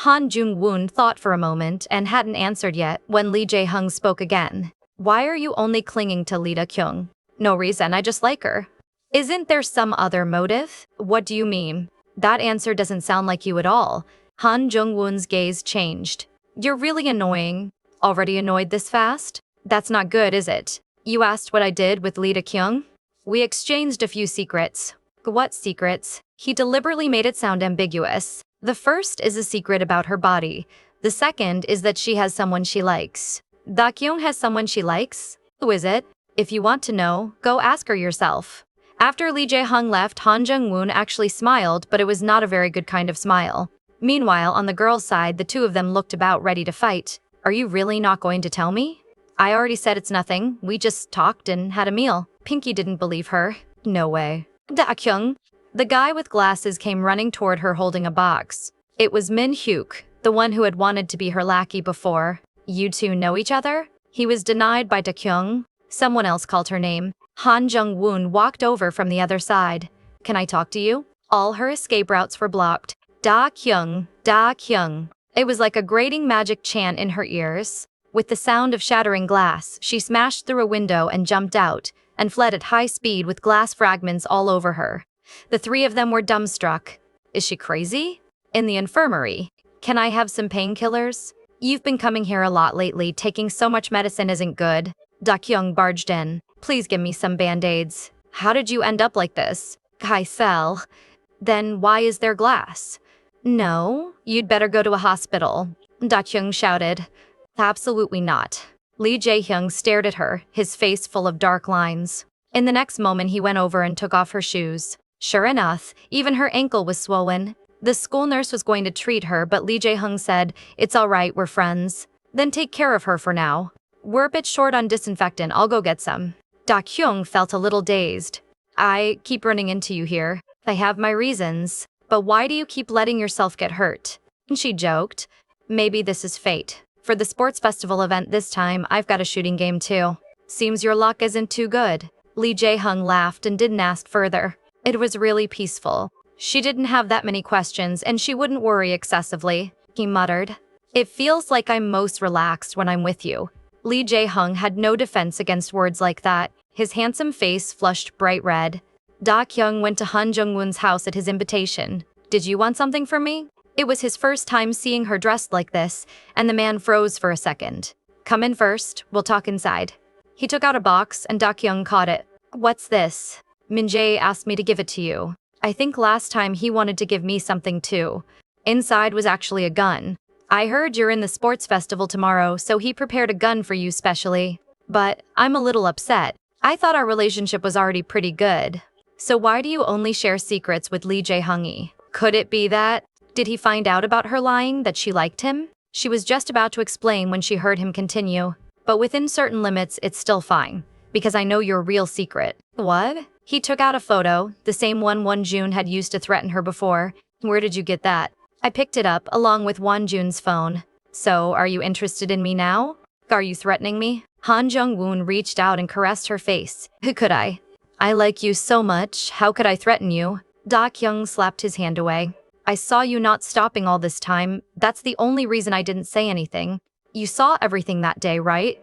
Han Jung-woon thought for a moment and hadn't answered yet when Lee Jae-hyung spoke again. Why are you only clinging to Lee Kyung? No reason, I just like her. Isn't there some other motive? What do you mean? That answer doesn't sound like you at all. Han Jung-woon's gaze changed. You're really annoying. Already annoyed this fast? That's not good, is it? You asked what I did with Lee Kyung? We exchanged a few secrets. What secrets? He deliberately made it sound ambiguous. The first is a secret about her body. The second is that she has someone she likes. Kyung has someone she likes? Who is it? If you want to know, go ask her yourself. After Lee Jae-hyung left, Han Jung-woon actually smiled, but it was not a very good kind of smile. Meanwhile, on the girls' side, the two of them looked about ready to fight. Are you really not going to tell me? I already said it's nothing. We just talked and had a meal. Pinky didn't believe her. No way. Kyung. The guy with glasses came running toward her holding a box. It was Min Hyuk, the one who had wanted to be her lackey before. You two know each other? He was denied by Kyung. Someone else called her name. Han Jung-woon walked over from the other side. Can I talk to you? All her escape routes were blocked. Kyung, Kyung. It was like a grating magic chant in her ears. With the sound of shattering glass, she smashed through a window and jumped out, and fled at high speed with glass fragments all over her. The three of them were dumbstruck. Is she crazy? In the infirmary. Can I have some painkillers? You've been coming here a lot lately. Taking so much medicine isn't good. Kyung barged in. Please give me some band-aids. How did you end up like this? I fell. Then why is there glass? No, you'd better go to a hospital. Kyung shouted. Absolutely not. Lee Jae-hyung stared at her, his face full of dark lines. In the next moment, he went over and took off her shoes. Sure enough, even her ankle was swollen. The school nurse was going to treat her, but Lee Jae-hyung said, "It's all right, we're friends. Then take care of her for now. We're a bit short on disinfectant, I'll go get some." Da-kyung felt a little dazed. I keep running into you here. I have my reasons. But why do you keep letting yourself get hurt? And she joked. Maybe this is fate. For the sports festival event this time, I've got a shooting game too. Seems your luck isn't too good. Lee Jae-hung laughed and didn't ask further. It was really peaceful. She didn't have that many questions and she wouldn't worry excessively. He muttered. It feels like I'm most relaxed when I'm with you. Lee Jae-hung had no defense against words like that. His handsome face flushed bright red. Da-kyung went to Han Jung-woon's house at his invitation. Did you want something from me? It was his first time seeing her dressed like this, and the man froze for a second. Come in first, we'll talk inside. He took out a box and Da-kyung caught it. What's this? Min-jae asked me to give it to you. I think last time he wanted to give me something too. Inside was actually a gun. I heard you're in the sports festival tomorrow, so he prepared a gun for you specially. But I'm a little upset. I thought our relationship was already pretty good. So why do you only share secrets with Lee Jae-hung? Could it be that? Did he find out about her lying that she liked him? She was just about to explain when she heard him continue. But within certain limits, it's still fine. Because I know your real secret. What? He took out a photo, the same one Won-jun had used to threaten her before. Where did you get that? I picked it up along with Won-jun's phone. So, are you interested in me now? Are you threatening me? Han Jung-woon reached out and caressed her face. Who could I? I like you so much, how could I threaten you? Da-kyung slapped his hand away. I saw you not stopping all this time. That's the only reason I didn't say anything. You saw everything that day, right?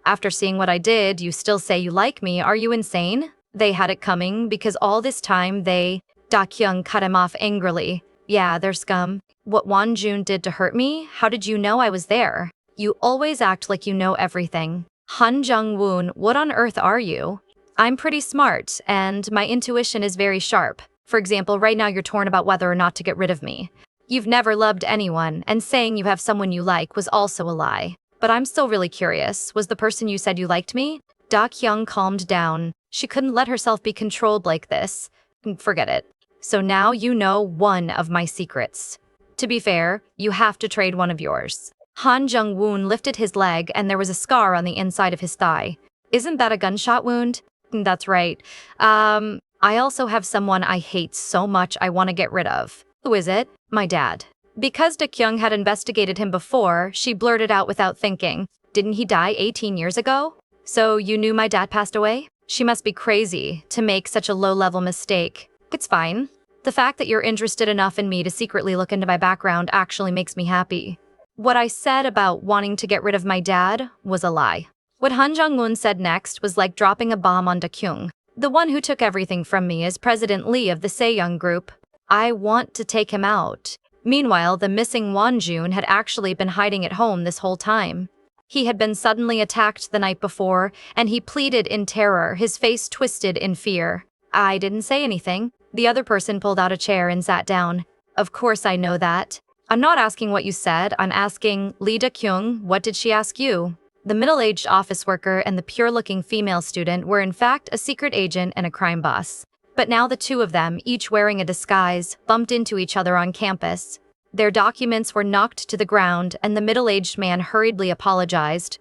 After seeing what I did, you still say you like me. Are you insane? They had it coming because all this time Da-kyung cut him off angrily. Yeah, they're scum. What Won-jun did to hurt me? How did you know I was there? You always act like you know everything. Han Jung-woon, what on earth are you? I'm pretty smart, and my intuition is very sharp. For example, right now you're torn about whether or not to get rid of me. You've never loved anyone, and saying you have someone you like was also a lie. But I'm still really curious, was the person you said you liked me? Da-kyung calmed down. She couldn't let herself be controlled like this. Forget it. So now you know one of my secrets. To be fair, you have to trade one of yours. Han Jung-woon lifted his leg and there was a scar on the inside of his thigh. Isn't that a gunshot wound? That's right. I also have someone I hate so much I want to get rid of. Who is it? My dad. Because Da-kyung had investigated him before, she blurted out without thinking. Didn't he die 18 years ago? So you knew my dad passed away? She must be crazy to make such a low-level mistake. It's fine. The fact that you're interested enough in me to secretly look into my background actually makes me happy. What I said about wanting to get rid of my dad was a lie. What Han Jung-woon said next was like dropping a bomb on Da-kyung. The one who took everything from me is President Lee of the Saeyoung Group. I want to take him out. Meanwhile, the missing Won-jun had actually been hiding at home this whole time. He had been suddenly attacked the night before, and he pleaded in terror, his face twisted in fear. I didn't say anything. The other person pulled out a chair and sat down. Of course I know that. I'm not asking what you said, I'm asking, Lee Da-kyung, what did she ask you? The middle-aged office worker and the pure-looking female student were in fact a secret agent and a crime boss. But now the two of them, each wearing a disguise, bumped into each other on campus. Their documents were knocked to the ground and the middle-aged man hurriedly apologized.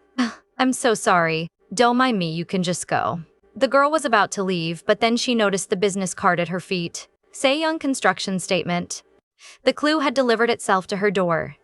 I'm so sorry. Don't mind me, you can just go. The girl was about to leave, but then she noticed the business card at her feet. Saeyoung Construction Statement. The clue had delivered itself to her door.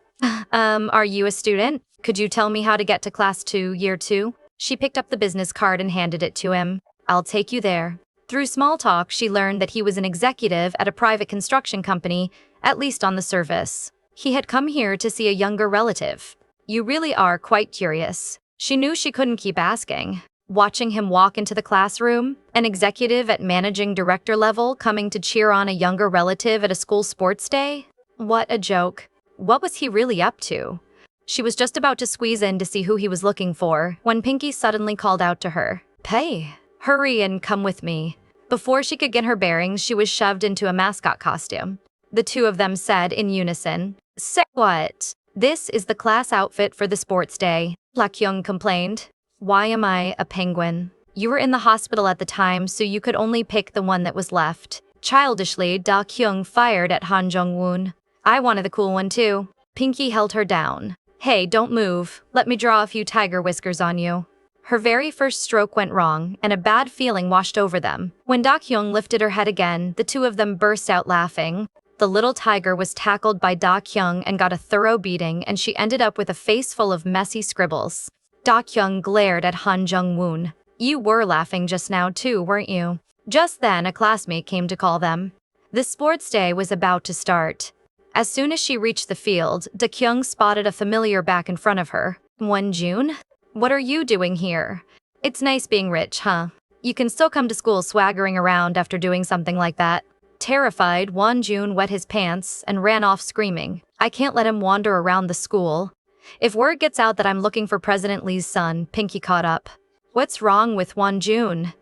Are you a student? Could you tell me how to get to Class 2, Year 2? She picked up the business card and handed it to him. I'll take you there. Through small talk, she learned that he was an executive at a private construction company, at least on the surface. He had come here to see a younger relative. You really are quite curious. She knew she couldn't keep asking. Watching him walk into the classroom, an executive at managing director level coming to cheer on a younger relative at a school sports day? What a joke. What was he really up to? She was just about to squeeze in to see who he was looking for when Pinky suddenly called out to her. Hey, hurry and come with me. Before she could get her bearings, she was shoved into a mascot costume. The two of them said in unison, Say what? This is the class outfit for the sports day, Da-kyung complained. Why am I a penguin? You were in the hospital at the time, so you could only pick the one that was left. Childishly, Da-kyung fired at Han Jung-woon. I wanted the cool one too. Pinky held her down. Hey, don't move. Let me draw a few tiger whiskers on you. Her very first stroke went wrong, and a bad feeling washed over them. When Da-kyung lifted her head again, the two of them burst out laughing. The little tiger was tackled by Da-kyung and got a thorough beating, and she ended up with a face full of messy scribbles. Da-kyung glared at Han Jung-woon. You were laughing just now too, weren't you? Just then, a classmate came to call them. The sports day was about to start. As soon as she reached the field, Da-kyung spotted a familiar back in front of her. Won-jun? What are you doing here? It's nice being rich, huh? You can still come to school swaggering around after doing something like that. Terrified, Won-jun wet his pants and ran off screaming. I can't let him wander around the school. If word gets out that I'm looking for President Lee's son, Pinky caught up. What's wrong with Won-jun?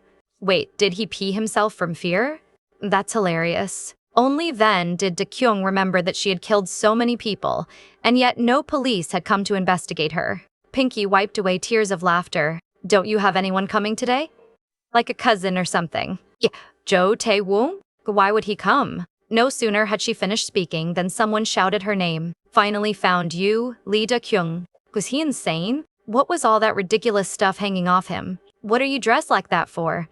Wait, did he pee himself from fear? That's hilarious. Only then did Da-kyung remember that she had killed so many people, and yet no police had come to investigate her. Pinky wiped away tears of laughter. Don't you have anyone coming today? Like a cousin or something. Yeah, Jo Tae-woo? Why would he come? No sooner had she finished speaking than someone shouted her name. Finally found you, Lee Da-kyung. Was he insane? What was all that ridiculous stuff hanging off him? What are you dressed like that for?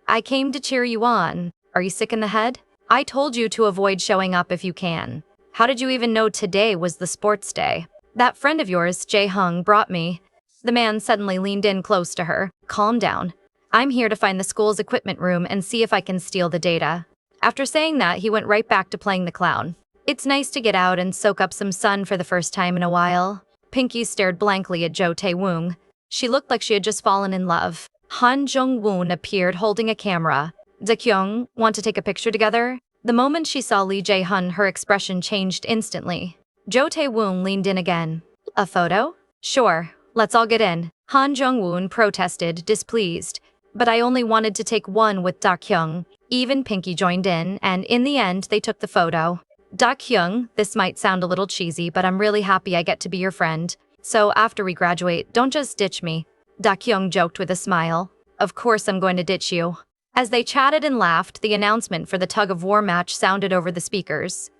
I came to cheer you on. Are you sick in the head? I told you to avoid showing up if you can. How did you even know today was the sports day? That friend of yours, Jae-hung, brought me. The man suddenly leaned in close to her. Calm down. I'm here to find the school's equipment room and see if I can steal the data. After saying that, he went right back to playing the clown. It's nice to get out and soak up some sun for the first time in a while. Pinky stared blankly at Jo Tae-woong. She looked like she had just fallen in love. Han Jung-woon appeared holding a camera. Da-kyung, want to take a picture together? The moment she saw Lee Jae-hun, her expression changed instantly. Jo Tae-woong leaned in again. A photo? Sure, let's all get in. Han Jung-woon protested, displeased. But I only wanted to take one with Da-kyung. Even Pinky joined in, and in the end, they took the photo. Da-kyung, this might sound a little cheesy, but I'm really happy I get to be your friend. So after we graduate, don't just ditch me. Da-kyung joked with a smile. Of course I'm going to ditch you. As they chatted and laughed, the announcement for the tug-of-war match sounded over the speakers.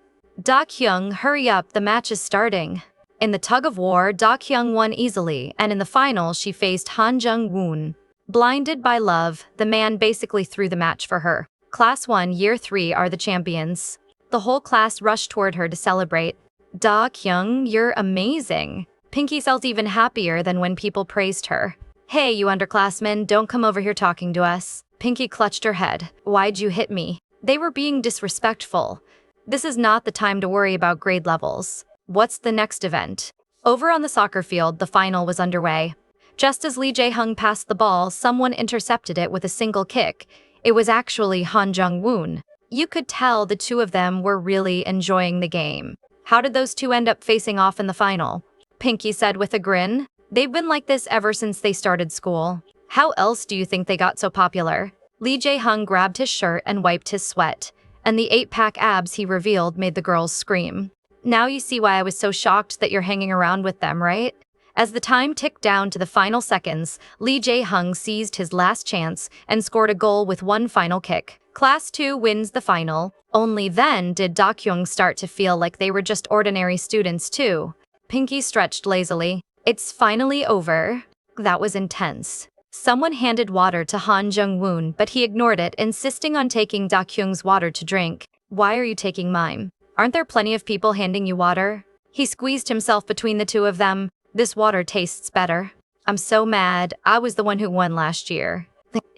Da-kyung, hurry up, the match is starting. In the tug-of-war, Da-kyung won easily, and in the final, she faced Han Jung-woon. Blinded by love, the man basically threw the match for her. Class 1, Year 3 are the champions. The whole class rushed toward her to celebrate. Da-kyung, you're amazing. Pinky felt even happier than when people praised her. Hey, you underclassmen, don't come over here talking to us. Pinky clutched her head. Why'd you hit me? They were being disrespectful. This is not the time to worry about grade levels. What's the next event? Over on the soccer field, the final was underway. Just as Lee Jae-hung passed the ball, someone intercepted it with a single kick. It was actually Han Jung-woon. You could tell the two of them were really enjoying the game. How did those two end up facing off in the final? Pinky said with a grin. They've been like this ever since they started school. How else do you think they got so popular? Lee Jae-hung grabbed his shirt and wiped his sweat, and the 8-pack abs he revealed made the girls scream. Now you see why I was so shocked that you're hanging around with them, right? As the time ticked down to the final seconds, Lee Jae-hung seized his last chance and scored a goal with one final kick. Class 2 wins the final. Only then did Da-kyung start to feel like they were just ordinary students too. Pinky stretched lazily. It's finally over. That was intense. Someone handed water to Han Jung-woon, but he ignored it, insisting on taking Da-kyung's water to drink. Why are you taking mine? Aren't there plenty of people handing you water? He squeezed himself between the two of them. This water tastes better. I'm so mad. I was the one who won last year.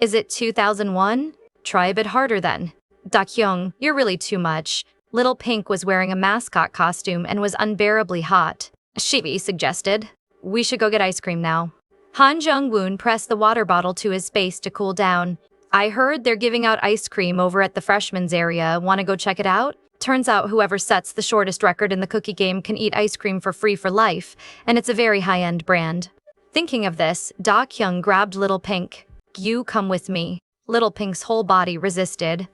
Is it 2001? Try a bit harder then. Da-kyung, you're really too much. Little Pink was wearing a mascot costume and was unbearably hot. Shivi suggested. We should go get ice cream now. Han Jung-woon pressed the water bottle to his face to cool down. I heard they're giving out ice cream over at the freshmen's area. Want to go check it out? Turns out whoever sets the shortest record in the cookie game can eat ice cream for free for life, and it's a very high-end brand. Thinking of this, Da-kyung grabbed Little Pink. You come with me. Little Pink's whole body resisted.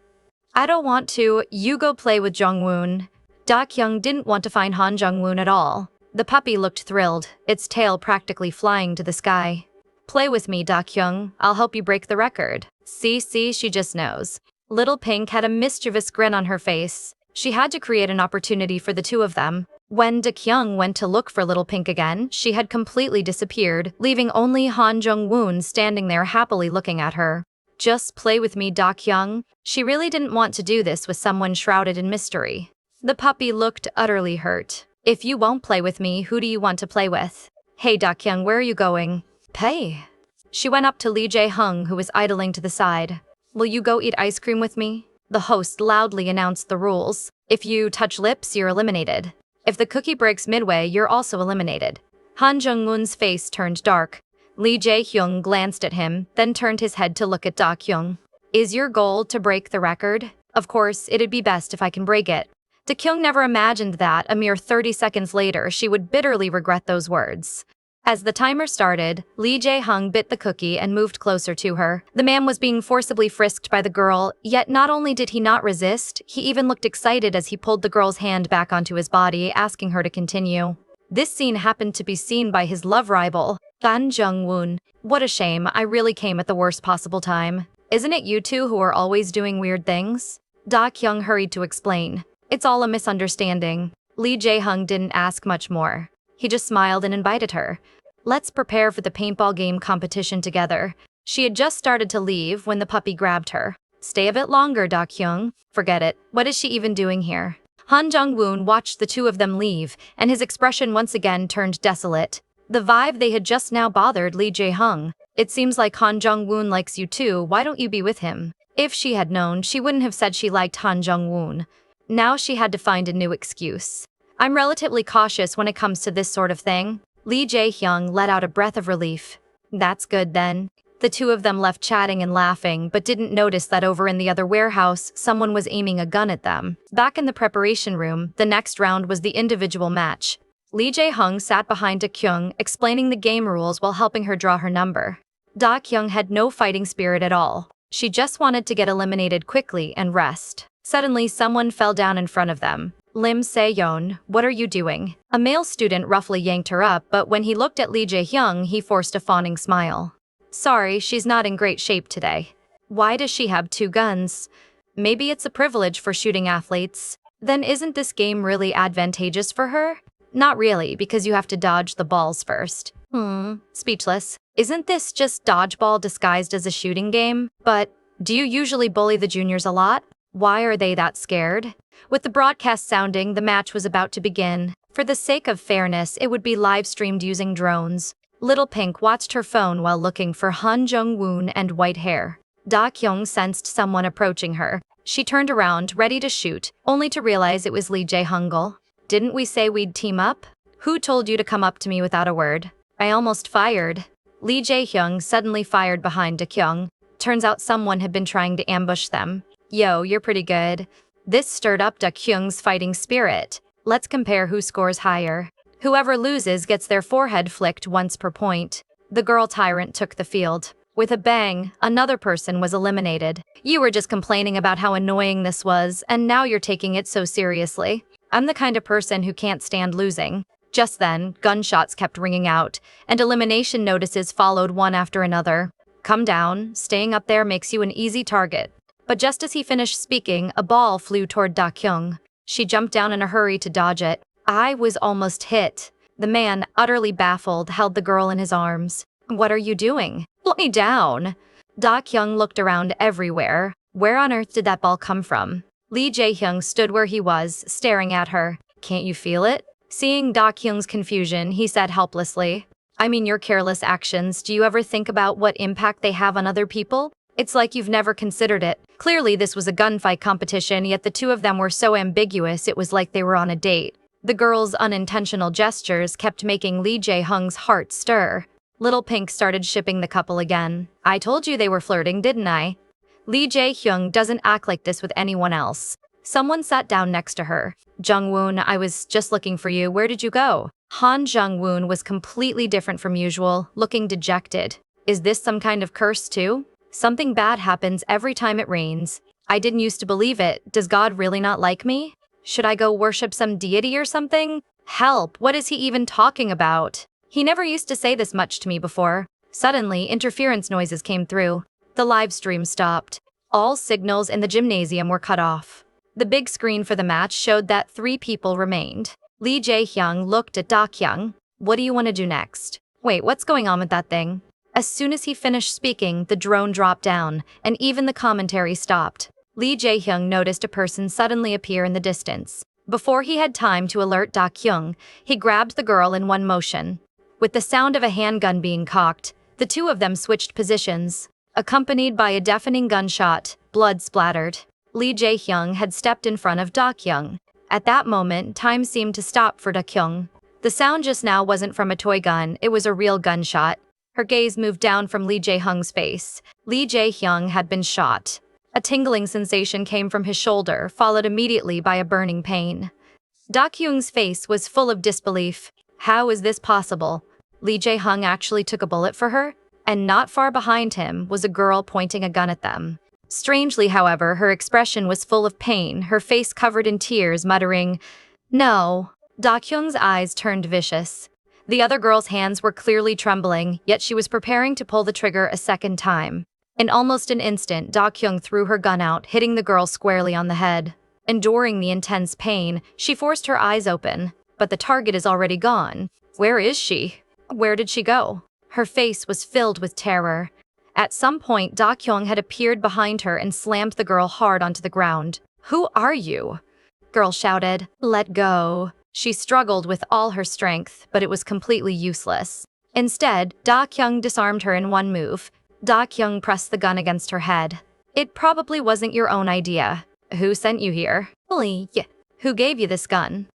I don't want to. You go play with Jung-woon. Da-kyung didn't want to find Han Jung-woon at all. The puppy looked thrilled, its tail practically flying to the sky. Play with me, Da-kyung. I'll help you break the record. See, she just knows. Little Pink had a mischievous grin on her face. She had to create an opportunity for the two of them. When Dakyung went to look for Little Pink again, she had completely disappeared, leaving only Han Jung-woon standing there happily looking at her. Just play with me, Dakyung. She really didn't want to do this with someone shrouded in mystery. The puppy looked utterly hurt. If you won't play with me, who do you want to play with? Hey Dakyung, where are you going? Pay. She went up to Lee Jae-hung, who was idling to the side. Will you go eat ice cream with me? The host loudly announced the rules. If you touch lips, you're eliminated. If the cookie breaks midway, you're also eliminated. Han Jung-moon's face turned dark. Lee Jae-hyung glanced at him, then turned his head to look at Dakyung. Is your goal to break the record? Of course, it'd be best if I can break it. Dakyung never imagined that, a mere 30 seconds later, she would bitterly regret those words. As the timer started, Lee Jae-hung bit the cookie and moved closer to her. The man was being forcibly frisked by the girl, yet not only did he not resist, he even looked excited as he pulled the girl's hand back onto his body, asking her to continue. This scene happened to be seen by his love rival, Gan Jung-woon. What a shame, I really came at the worst possible time. Isn't it you two who are always doing weird things? Dakyung hurried to explain. It's all a misunderstanding. Lee Jae-hung didn't ask much more. He just smiled and invited her. Let's prepare for the paintball game competition together. She had just started to leave when the puppy grabbed her. Stay a bit longer, Dakyung. Forget it. What is she even doing here? Han Jung-woon watched the two of them leave, and his expression once again turned desolate. The vibe they had just now bothered Lee Jae-hung. It seems like Han Jung-woon likes you too, why don't you be with him? If she had known, she wouldn't have said she liked Han Jung-woon. Now she had to find a new excuse. I'm relatively cautious when it comes to this sort of thing. Lee Jae-hyung let out a breath of relief. That's good then. The two of them left chatting and laughing, but didn't notice that over in the other warehouse, someone was aiming a gun at them. Back in the preparation room, the next round was the individual match. Lee Jae-hung sat behind Dakyung, explaining the game rules while helping her draw her number. Dakyung had no fighting spirit at all. She just wanted to get eliminated quickly and rest. Suddenly, someone fell down in front of them. Lim Se-yeon, what are you doing? A male student roughly yanked her up, but when he looked at Lee Jae-hyung, he forced a fawning smile. Sorry, she's not in great shape today. Why does she have two guns? Maybe it's a privilege for shooting athletes. Then isn't this game really advantageous for her? Not really, because you have to dodge the balls first. Speechless. Isn't this just dodgeball disguised as a shooting game? But do you usually bully the juniors a lot? Why are they that scared? With the broadcast sounding, the match was about to begin. For the sake of fairness, it would be live-streamed using drones. Little Pink watched her phone while looking for Han Jung-woon and white hair. Dakyung sensed someone approaching her. She turned around, ready to shoot, only to realize it was Lee Jae-hung. Didn't we say we'd team up? Who told you to come up to me without a word? I almost fired. Lee Jae-hyung suddenly fired behind Dakyung. Turns out someone had been trying to ambush them. Yo, you're pretty good. This stirred up Dakyung's fighting spirit. Let's compare who scores higher. Whoever loses gets their forehead flicked once per point. The girl tyrant took the field. With a bang, another person was eliminated. You were just complaining about how annoying this was, and now you're taking it so seriously. I'm the kind of person who can't stand losing. Just then, gunshots kept ringing out, and elimination notices followed one after another. Come down, staying up there makes you an easy target. But just as he finished speaking, a ball flew toward Dakyung. She jumped down in a hurry to dodge it. I was almost hit. The man, utterly baffled, held the girl in his arms. What are you doing? Put me down. Dakyung looked around everywhere. Where on earth did that ball come from? Lee Jae-hyung stood where he was, staring at her. Can't you feel it? Seeing Dakyung's confusion, he said helplessly. I mean your careless actions, do you ever think about what impact they have on other people? It's like you've never considered it. Clearly this was a gunfight competition, yet the two of them were so ambiguous it was like they were on a date. The girl's unintentional gestures kept making Lee Jae-hung's heart stir. Little Pink started shipping the couple again. I told you they were flirting, didn't I? Lee Jae-hyung doesn't act like this with anyone else. Someone sat down next to her. Jung-woon, I was just looking for you. Where did you go? Han Jung-woon was completely different from usual, looking dejected. Is this some kind of curse too? Something bad happens every time it rains. I didn't used to believe it. Does God really not like me? Should I go worship some deity or something? Help, what is he even talking about? He never used to say this much to me before. Suddenly, interference noises came through. The live stream stopped. All signals in the gymnasium were cut off. The big screen for the match showed that 3 people remained. Lee Jae-hyung looked at Da-kyung. What do you want to do next? Wait, what's going on with that thing? As soon as he finished speaking, the drone dropped down, and even the commentary stopped. Lee Jae-hyung noticed a person suddenly appear in the distance. Before he had time to alert Da-kyung, he grabbed the girl in one motion. With the sound of a handgun being cocked, the two of them switched positions. Accompanied by a deafening gunshot, blood splattered. Lee Jae-hyung had stepped in front of Da-kyung. At that moment, time seemed to stop for Da-kyung. The sound just now wasn't from a toy gun, it was a real gunshot. Her gaze moved down from Lee Jae-hyung's face. Lee Jae-hyung had been shot. A tingling sensation came from his shoulder, followed immediately by a burning pain. Da-kyung's face was full of disbelief. How is this possible? Lee Jae-hyung actually took a bullet for her? And not far behind him was a girl pointing a gun at them. Strangely, however, her expression was full of pain, her face covered in tears, muttering, "No." Da-kyung's eyes turned vicious. The other girl's hands were clearly trembling, yet she was preparing to pull the trigger a second time. In almost an instant, Da-kyung threw her gun out, hitting the girl squarely on the head. Enduring the intense pain, she forced her eyes open, but the target is already gone. Where is she? Where did she go? Her face was filled with terror. At some point, Da-kyung had appeared behind her and slammed the girl hard onto the ground. "Who are you?" Girl shouted. "Let go." She struggled with all her strength, but it was completely useless. Instead, Da-kyung disarmed her in one move. Da-kyung pressed the gun against her head. "It probably wasn't your own idea. Who sent you here?" "Lee." "Who gave you this gun?"